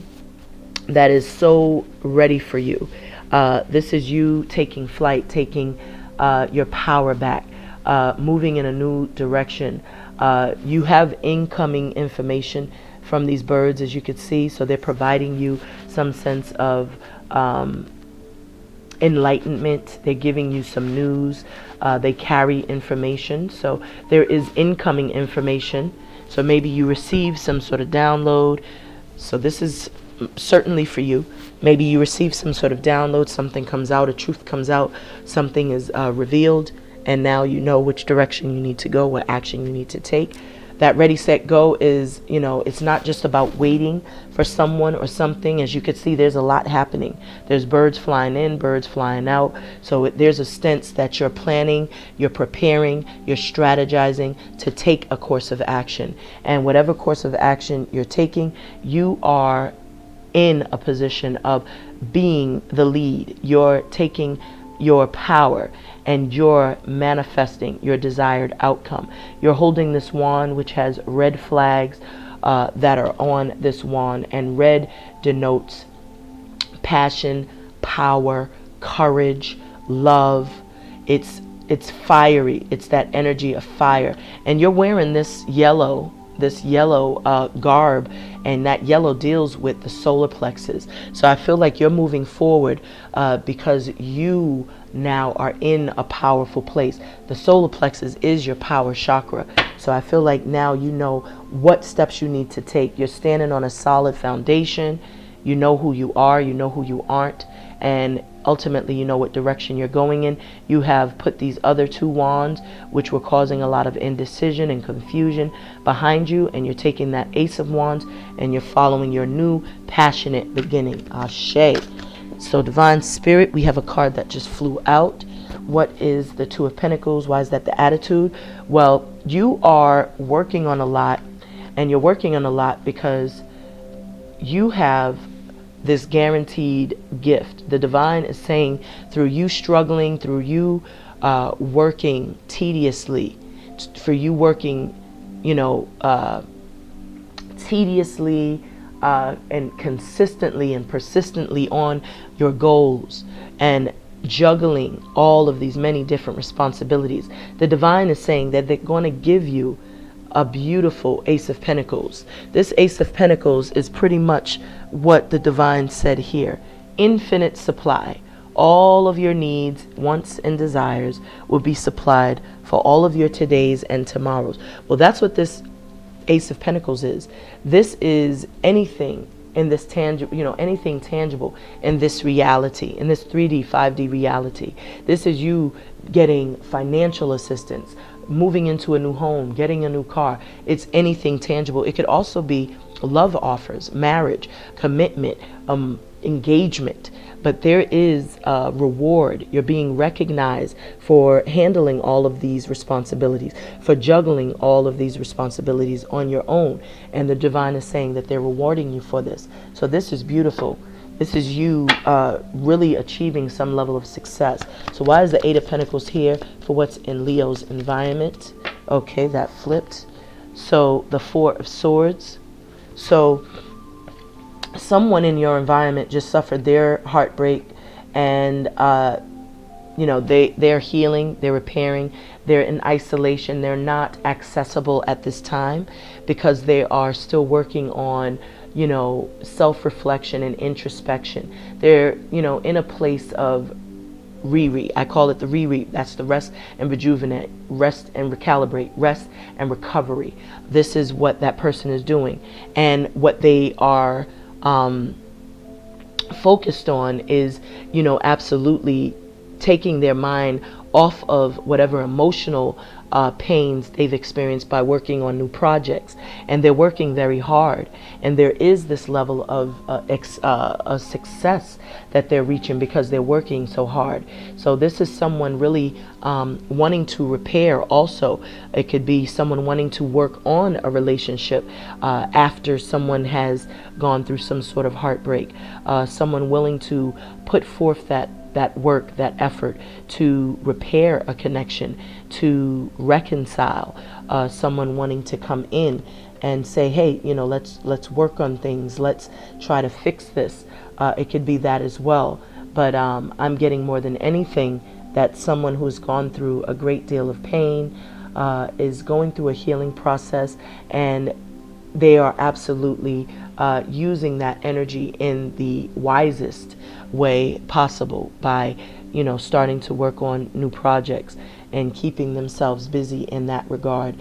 that is so ready for you. This is you taking flight, taking your power back, moving in a new direction. You have incoming information from these birds, as you can see, so they're providing you some sense of enlightenment. They're giving you some news. They carry information, so there is incoming information. So maybe you receive some sort of download. So this is certainly for you. Maybe you receive some sort of download, something comes out, a truth comes out, something is revealed, and now you know which direction you need to go, what action you need to take. That ready, set, go is, you know, it's not just about waiting for someone or something. As you can see, there's a lot happening. There's birds flying in, birds flying out. So there's a sense that you're planning, you're preparing, you're strategizing to take a course of action. And whatever course of action you're taking, you are in a position of being the lead. You're taking your power and you're manifesting your desired outcome. You're holding this wand, which has red flags that are on this wand, and red denotes passion, power, courage, love. It's fiery. It's that energy of fire. And you're wearing this yellow this yellow garb, and that yellow deals with the solar plexus. So I feel like you're moving forward because you now are in a powerful place. The solar plexus is your power chakra. So I feel like now you know what steps you need to take. You're standing on a solid foundation. You know who you are, you know who you aren't, and ultimately you know what direction you're going in. You have put these other two wands, which were causing a lot of indecision and confusion, behind you, and you're taking that Ace of Wands and you're following your new passionate beginning. Ashe. So Divine Spirit, we have a card that just flew out. What is the Two of Pentacles? Why is that the attitude? Well, you are working on a lot, and you're working on a lot because you have this guaranteed gift. The divine is saying, through you struggling, through you working tediously, for you working, tediously and consistently and persistently on your goals and juggling all of these many different responsibilities, the divine is saying that they're going to give you a beautiful Ace of Pentacles. This Ace of Pentacles is pretty much what the divine said here. Infinite supply. All of your needs, wants, and desires will be supplied for all of your todays and tomorrows. Well, that's what this Ace of Pentacles is. This is anything in this tangible, anything tangible in this reality, in this 3D, 5D reality. This is you getting financial assistance, moving into a new home, getting a new car. It's anything tangible. It could also be love offers, marriage, commitment, engagement. But there is a reward. You're being recognized for handling all of these responsibilities, for juggling all of these responsibilities on your own. And the divine is saying that they're rewarding you for this. So this is beautiful. This is you really achieving some level of success. So why is the Eight of Pentacles here for what's in Leo's environment? Okay, that flipped. So the Four of Swords. So someone in your environment just suffered their heartbreak, and they're healing, they're repairing, they're in isolation, they're not accessible at this time because they are still working on self-reflection and introspection. They're in a place of I call it the that's the rest and rejuvenate, rest and recalibrate, rest and recovery. This is what that person is doing, and what they are focused on is absolutely taking their mind off of whatever emotional pains they've experienced by working on new projects, and they're working very hard, and there is this level of success that they're reaching because they're working so hard. So this is someone really wanting to repair. Also, it could be someone wanting to work on a relationship after someone has gone through some sort of heartbreak, someone willing to put forth that work, that effort to repair a connection, to reconcile, someone wanting to come in and say, hey, let's work on things, let's try to fix this. It could be that as well. But I'm getting more than anything that someone who's gone through a great deal of pain is going through a healing process, and they are absolutely using that energy in the wisest way possible by starting to work on new projects and keeping themselves busy in that regard.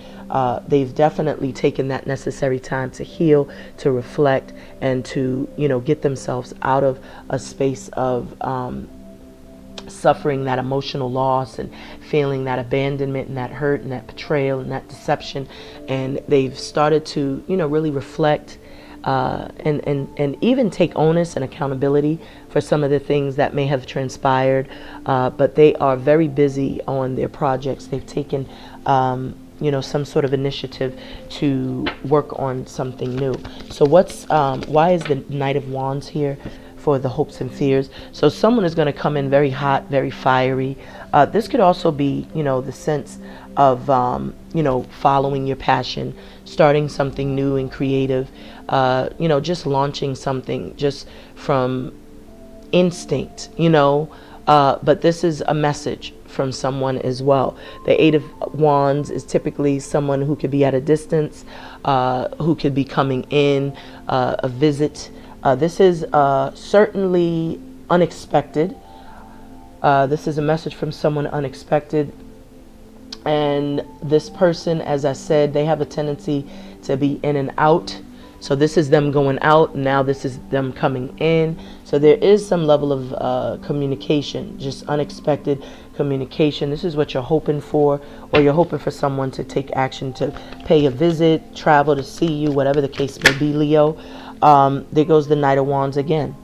They've definitely taken that necessary time to heal, to reflect, and to get themselves out of a space of suffering that emotional loss and feeling that abandonment and that hurt and that betrayal and that deception. And they've started to really reflect and even take onus and accountability for some of the things that may have transpired, but they are very busy on their projects. They've taken some sort of initiative to work on something new. So why is the Knight of Wands here for the hopes and fears? So someone is going to come in very hot, very fiery. This could also be the sense of following your passion, starting something new and creative, just launching something just from instinct, but this is a message from someone as well. The Eight of Wands is typically someone who could be at a distance, who could be coming in, a visit. This is certainly unexpected. This is a message from someone unexpected. And this person, as I said, they have a tendency to be in and out. So this is them going out. Now this is them coming in. So there is some level of communication, just unexpected communication. This is what you're hoping for, or you're hoping for someone to take action, to pay a visit, travel to see you, whatever the case may be, Leo. There goes the Knight of Wands again.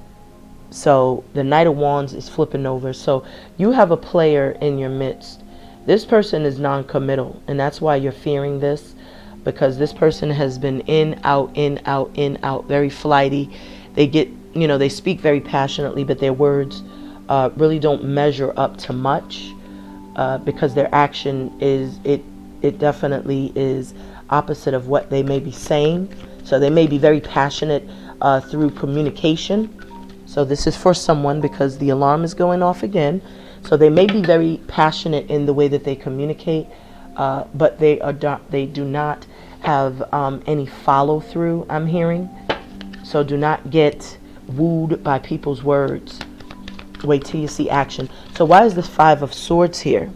So the Knight of Wands is flipping over. So you have a player in your midst. This person is non-committal, and that's why you're fearing this, because this person has been in, out, in, out, in, out, very flighty. They get, they speak very passionately, but their words really don't measure up to much, because their action is, it definitely is opposite of what they may be saying. So they may be very passionate through communication. So this is for someone, because the alarm is going off again. So they may be very passionate in the way that they communicate, but they do not have any follow through, I'm hearing. So do not get wooed by people's words. Wait till you see action. So why is this Five of Swords here?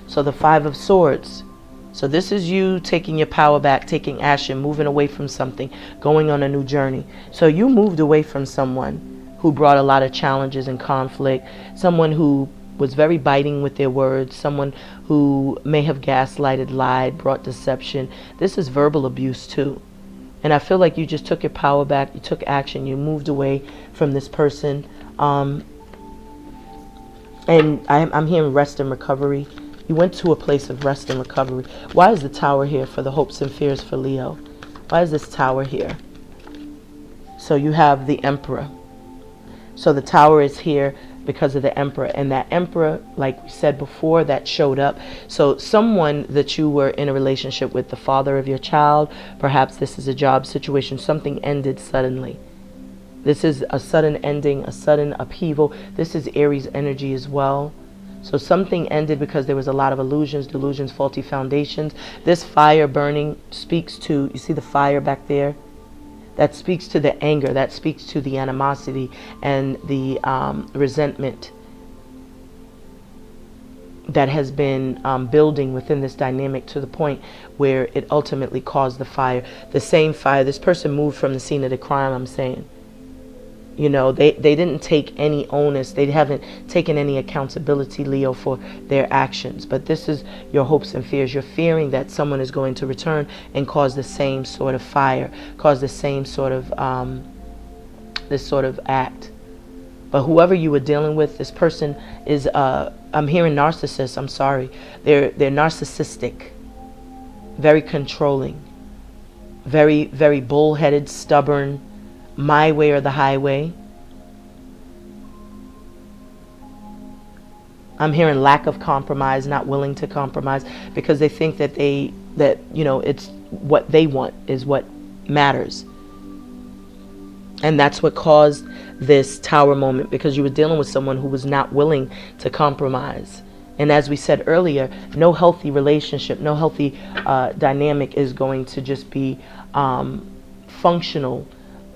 So the Five of Swords. So this is you taking your power back, taking action, moving away from something, going on a new journey. So you moved away from someone who brought a lot of challenges and conflict, someone who was very biting with their words, someone who may have gaslighted, lied, brought deception. This is verbal abuse too. And I feel like you just took your power back, you took action, you moved away from this person. And I'm hearing rest and recovery. You went to a place of rest and recovery. Why is the Tower here for the hopes and fears for Leo? Why is this Tower here? So you have the Emperor. So the Tower is here because of the Emperor. And that Emperor, like we said before, that showed up. So someone that you were in a relationship with, the father of your child, perhaps this is a job situation, something ended suddenly. This is a sudden ending, a sudden upheaval. This is Aries energy as well. So something ended because there was a lot of illusions, delusions, faulty foundations. This fire burning speaks to, you see the fire back there? That speaks to the anger, that speaks to the animosity and the resentment that has been building within this dynamic to the point where it ultimately caused the fire. The same fire, this person moved from the scene of the crime, I'm saying. They didn't take any onus. They haven't taken any accountability, Leo, for their actions. But this is your hopes and fears. You're fearing that someone is going to return and cause the same sort of fire, cause the same sort of, this sort of act. But whoever you were dealing with, this person is, I'm hearing narcissist, I'm sorry. They're narcissistic, very controlling, very, very bullheaded, stubborn, my way or the highway. I'm hearing lack of compromise, not willing to compromise, because they think that it's what they want is what matters. And that's what caused this Tower moment, because you were dealing with someone who was not willing to compromise. And as we said earlier, no healthy relationship, no healthy dynamic is going to just be functional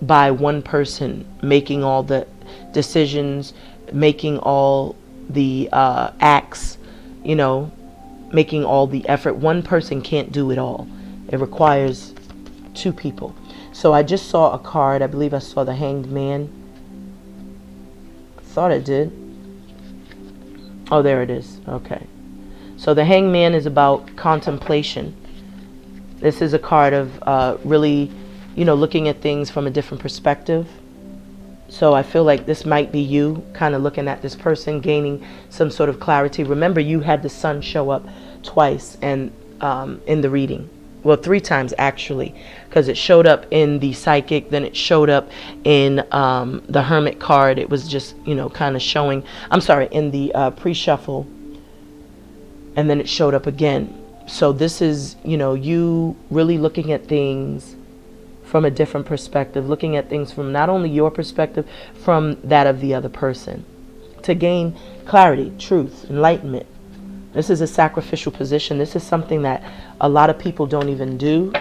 by one person making all the decisions, making all the acts, making all the effort. One person can't do it all. It requires two people. So I just saw a card. I believe I saw the Hanged Man. I thought I did. Oh, there it is. Okay. So the Hanged Man is about contemplation. This is a card of really, looking at things from a different perspective. So I feel like this might be you kind of looking at this person, gaining some sort of clarity. Remember, you had the sun show up twice and in the reading. Well, 3 times actually, because it showed up in the psychic, then it showed up in the Hermit card. It was just, kind of showing, I'm sorry, in the pre-shuffle, and then it showed up again. So this is, you really looking at things from a different perspective, looking at things from not only your perspective, from that of the other person. to gain clarity, truth, enlightenment. This is a sacrificial position. This is something that a lot of people don't even do,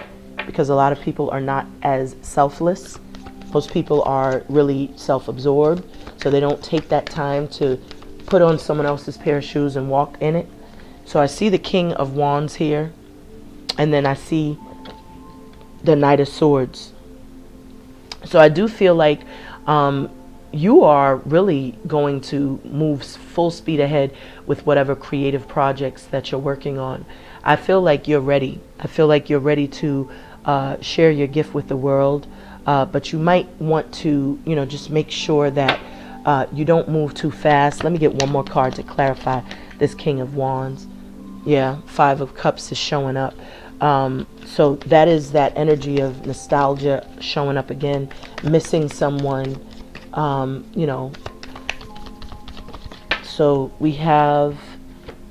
because a lot of people are not as selfless. Most people are really self-absorbed, so they don't take that time to put on someone else's pair of shoes and walk in it. So I see the King of Wands here, and then I see the Knight of Swords. So I do feel like you are really going to move full speed ahead with whatever creative projects that you're working on. I feel like you're ready. I feel like you're ready to share your gift with the world, but you might want to, just make sure that you don't move too fast. Let me get one more card to clarify this King of Wands. Yeah, Five of Cups is showing up. So that is that energy of nostalgia showing up again, missing someone, So we have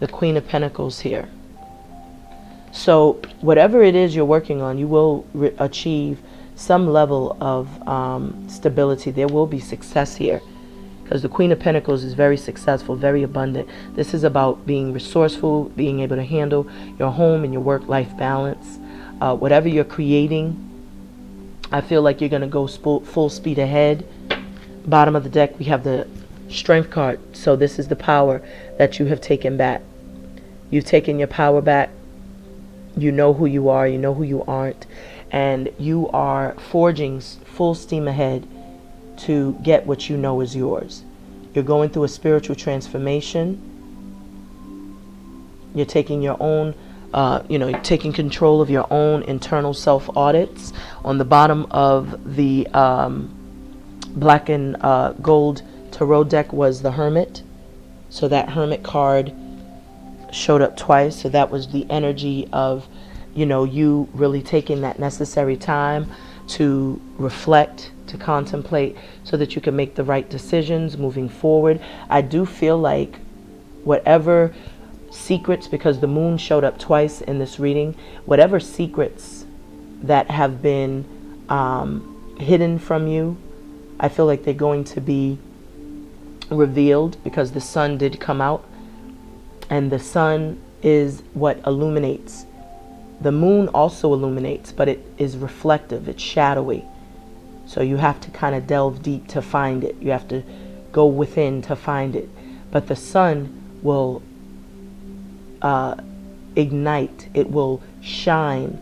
the Queen of Pentacles here. So whatever it is you're working on, you will achieve some level of stability. There will be success here, because the Queen of Pentacles is very successful, very abundant. This is about being resourceful, being able to handle your home and your work-life balance. Whatever you're creating, I feel like you're going to go full speed ahead. Bottom of the deck, we have the Strength card. So this is the power that you have taken back. You've taken your power back. You know who you are, you know who you aren't, and you are forging full steam ahead to get what you know is yours. You're going through a spiritual transformation. You're taking your own, you're taking control of your own internal self audits. On the bottom of the black and gold tarot deck was the Hermit. So that Hermit card showed up twice. So that was the energy of, you really taking that necessary time to reflect, to contemplate, so that you can make the right decisions moving forward. I do feel like whatever secrets, because the moon showed up twice in this reading, whatever secrets that have been hidden from you, I feel like they're going to be revealed, because the sun did come out, and the sun is what illuminates. The moon also illuminates, but it is reflective, it's shadowy. So you have to kind of delve deep to find it. You have to go within to find it. But the sun will ignite, it will shine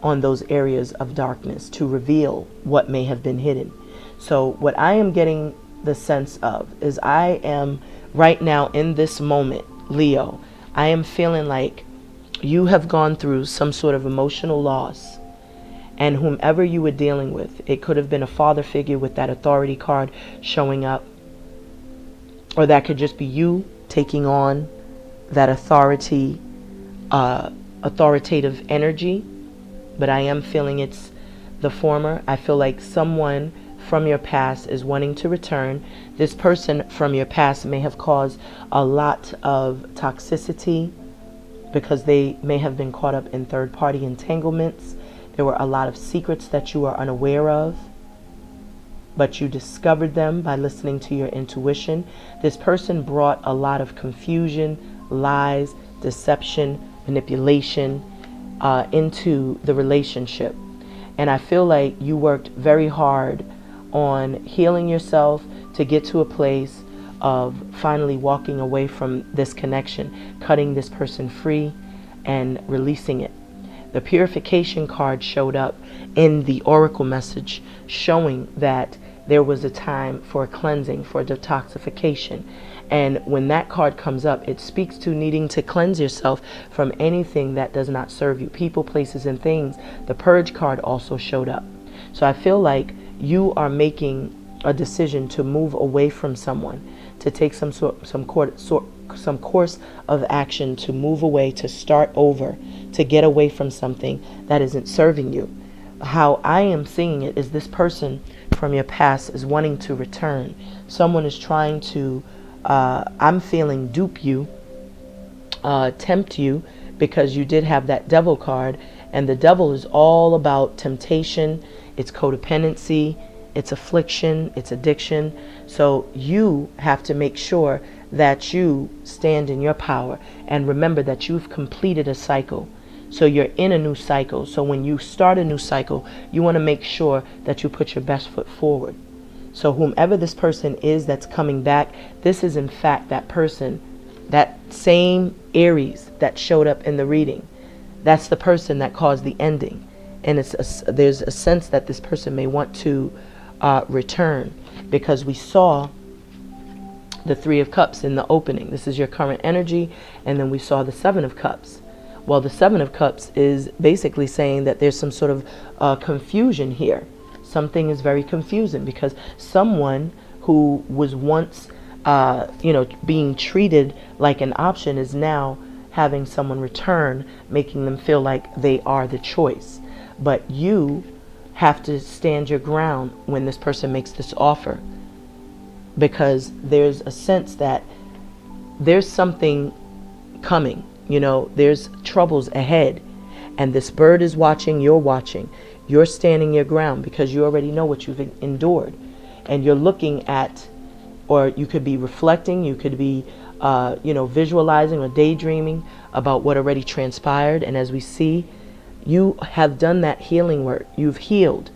on those areas of darkness to reveal what may have been hidden. So what I am getting the sense of is, I am right now in this moment, Leo, I am feeling like you have gone through some sort of emotional loss, and whomever you were dealing with, it could have been a father figure with that authority card showing up, or that could just be you taking on that authoritative energy. But I am feeling it's the former. I feel like someone from your past is wanting to return. This person from your past may have caused a lot of toxicity, because they may have been caught up in third-party entanglements. There were a lot of secrets that you are unaware of, but you discovered them by listening to your intuition. This person brought a lot of confusion, lies, deception, manipulation into the relationship. And I feel like you worked very hard on healing yourself to get to a place of finally walking away from this connection, cutting this person free and releasing it. The purification card showed up in the oracle message, showing that there was a time for cleansing, for detoxification. And when that card comes up, it speaks to needing to cleanse yourself from anything that does not serve you, people, places, and things. The purge card also showed up. So I feel like you are making a decision to move away from someone, to take some course of action, to move away, to start over, to get away from something that isn't serving you. How I am seeing it is, this person from your past is wanting to return. Someone is trying to, I'm feeling, dupe you, tempt you, because you did have that devil card, and the devil is all about temptation, it's codependency, it's affliction, it's addiction. So you have to make sure that you stand in your power and remember that you've completed a cycle. So you're in a new cycle. So when you start a new cycle, you want to make sure that you put your best foot forward. So whomever this person is that's coming back, this is in fact that person, that same Aries that showed up in the reading. That's the person that caused the ending. And there's a sense that this person may want to return, because we saw the Three of Cups in the opening. This is your current energy. And then we saw the Seven of Cups. Well, the Seven of Cups is basically saying that there's some sort of confusion here. Something is very confusing, because someone who was once, being treated like an option is now having someone return, making them feel like they are the choice. But you have to stand your ground when this person makes this offer, because there's a sense that there's something coming. There's troubles ahead, and this bird is watching, you're watching. You're standing your ground because you already know what you've endured, and you're looking at, or you could be reflecting, you could be, visualizing or daydreaming about what already transpired. And as we see, you have done that healing work. You've healed.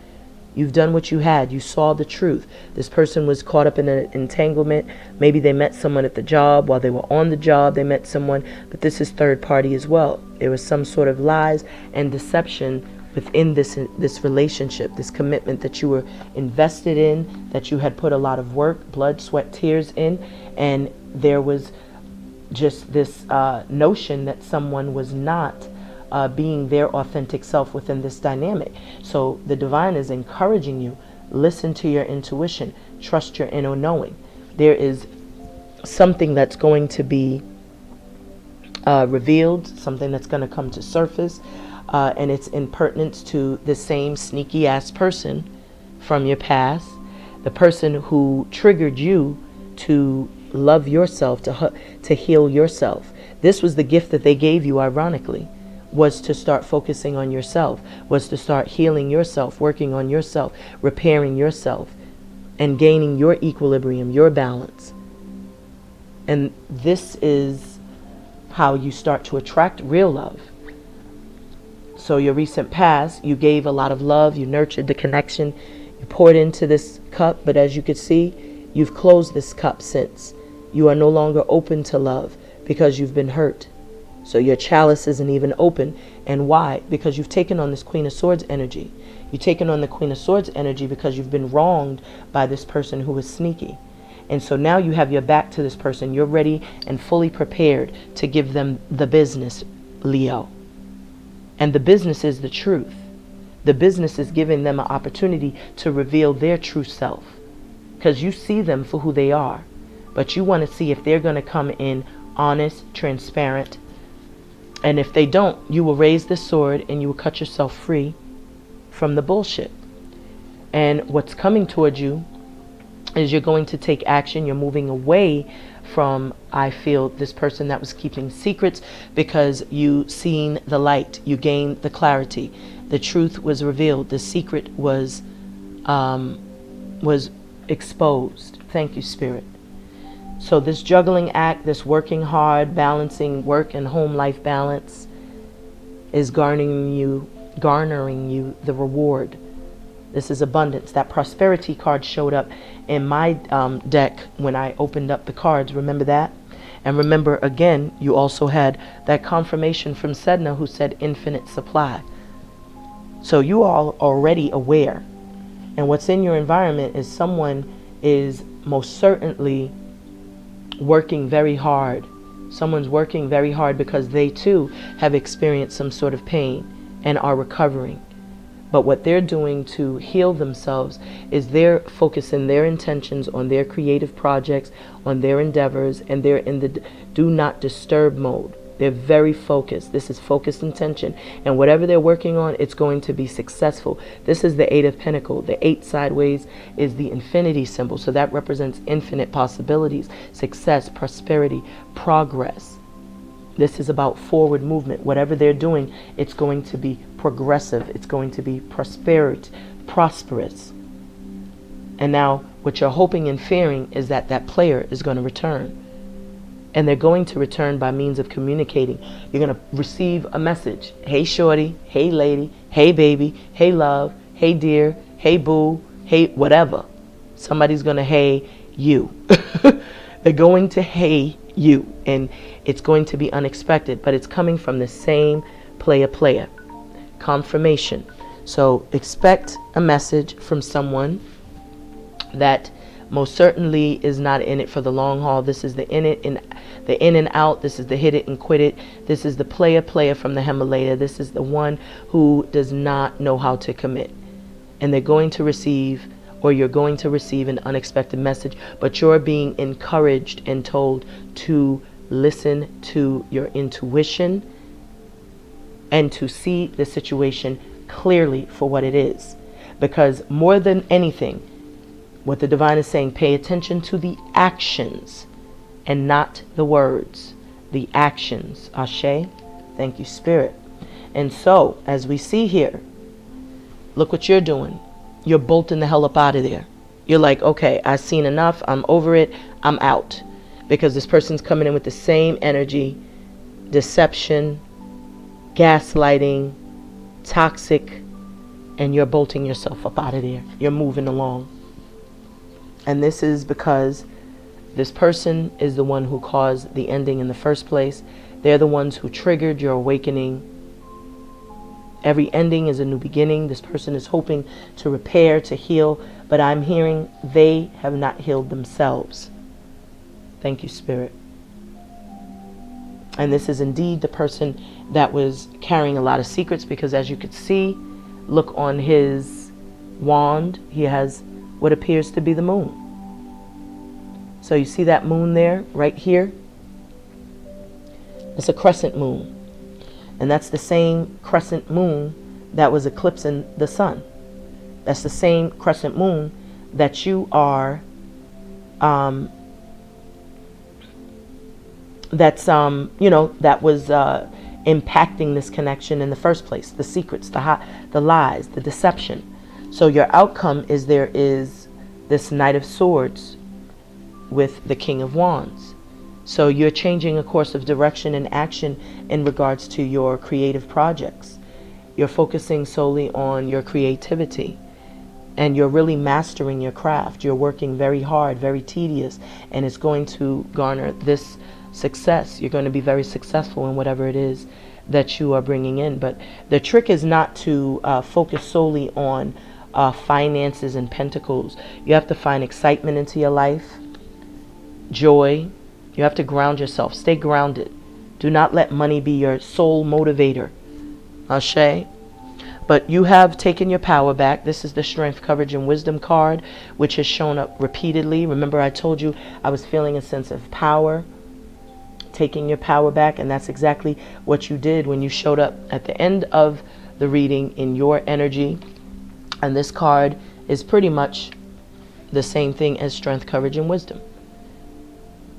You've done what you had. You saw the truth. This person was caught up in an entanglement. Maybe they met someone at the job. While they were on the job, they met someone. But this is third party as well. There was some sort of lies and deception within this relationship, this commitment that you were invested in, that you had put a lot of work, blood, sweat, tears in. And there was just this notion that someone was not being their authentic self within this dynamic. So the divine is encouraging you, listen to your intuition, trust your inner knowing. There is something that's going to be revealed, something that's going to come to surface, and it's in pertinence to the same sneaky ass person from your past, the person who triggered you to love yourself, to heal yourself. This was the gift that they gave you, ironically, was to start focusing on yourself, was to start healing yourself, working on yourself, repairing yourself, and gaining your equilibrium, your balance. And this is how you start to attract real love. So your recent past, you gave a lot of love, you nurtured the connection, you poured into this cup, but as you could see, you've closed this cup since. You are no longer open to love because you've been hurt. So your chalice isn't even open. And why? Because you've taken on this Queen of Swords energy. You've taken on the Queen of Swords energy because you've been wronged by this person who was sneaky. And so now you have your back to this person. You're ready and fully prepared to give them the business, Leo. And the business is the truth. The business is giving them an opportunity to reveal their true self. Because you see them for who they are. But you want to see if they're going to come in honest, transparent. And if they don't, you will raise the sword and you will cut yourself free from the bullshit. And what's coming towards you is you're going to take action. You're moving away from, I feel, this person that was keeping secrets, because you seen the light. You gained the clarity. The truth was revealed. The secret was exposed. Thank you, Spirit. So this juggling act, this working hard, balancing work and home life balance, is garnering you the reward. This is abundance. That prosperity card showed up in my deck when I opened up the cards. Remember that? And remember, again, you also had that confirmation from Sedna, who said infinite supply. So you are already aware. And what's in your environment is someone is most certainly working very hard. Someone's working very hard because they too have experienced some sort of pain and are recovering. But what they're doing to heal themselves is they're focusing their intentions on their creative projects, on their endeavors, and they're in the do not disturb mode. They're very focused. This is focused intention. And whatever they're working on, it's going to be successful. This is the Eight of Pentacles. The 8 sideways is the infinity symbol. So that represents infinite possibilities, success, prosperity, progress. This is about forward movement. Whatever they're doing, it's going to be progressive. It's going to be prosperous. And now what you're hoping and fearing is that that player is going to return. And they're going to return by means of communicating. You're going to receive a message. Hey, shorty. Hey, lady. Hey, baby. Hey, love. Hey, dear. Hey, boo. Hey, whatever. Somebody's going to hey you. They're going to hey you. And it's going to be unexpected. But it's coming from the same player. Confirmation. So expect a message from someone that most certainly is not in it for the long haul. This is the in and out. This is the hit it and quit it. This is the player from the Himalaya. This is the one who does not know how to commit. And they're going to receive, or you're going to receive, an unexpected message, but you're being encouraged and told to listen to your intuition and to see the situation clearly for what it is. Because more than anything, what the divine is saying, pay attention to the actions and not the words. The actions. Ashe. Thank you, Spirit. And so, as we see here, look what you're doing. You're bolting the hell up out of there. You're like, okay, I've seen enough. I'm over it. I'm out. Because this person's coming in with the same energy, deception, gaslighting, toxic, and you're bolting yourself up out of there. You're moving along. And this is because this person is the one who caused the ending in the first place. They're the ones who triggered your awakening. Every ending is a new beginning. This person is hoping to repair, to heal, but I'm hearing they have not healed themselves. Thank you, Spirit. And this is indeed the person that was carrying a lot of secrets, because as you could see, look on his wand, he has what appears to be the moon. So you see that moon there, right here? It's a crescent moon. And that's the same crescent moon that was eclipsing the sun. That's the same crescent moon that you are, that was impacting this connection in the first place. The secrets, the lies, the deception. So your outcome is there is this Knight of Swords with the King of Wands. So you're changing a course of direction and action in regards to your creative projects. You're focusing solely on your creativity, and you're really mastering your craft. You're working very hard, very tedious, and it's going to garner this success. You're going to be very successful in whatever it is that you are bringing in. But the trick is not to focus solely on finances and pentacles. You have to find excitement into your life, joy. You have to ground yourself. Stay grounded. Do not let money be your sole motivator. Ashe. But you have taken your power back. This is the Strength, Courage, and Wisdom card, which has shown up repeatedly. Remember, I told you I was feeling a sense of power, taking your power back, and that's exactly what you did when you showed up at the end of the reading in your energy. And this card is pretty much the same thing as Strength, Courage, and Wisdom.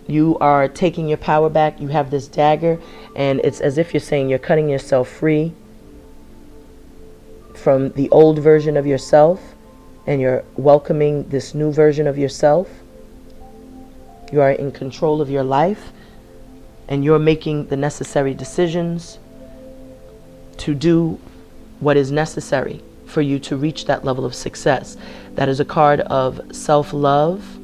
You are taking your power back. You have this dagger, and it's as if you're saying you're cutting yourself free from the old version of yourself, and you're welcoming this new version of yourself. You are in control of your life, and you're making the necessary decisions to do what is necessary for you to reach that level of success. That is a card of self-love.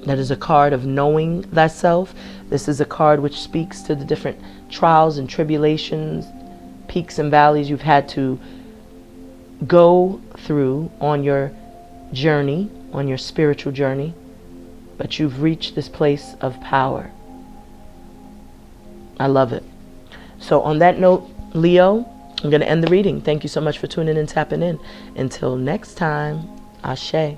That is a card of knowing thyself. This is a card which speaks to the different trials and tribulations, peaks and valleys you've had to go through on your journey, on your spiritual journey. But you've reached this place of power. I love it. So on that note, Leo, I'm going to end the reading. Thank you so much for tuning in and tapping in. Until next time, Ashe.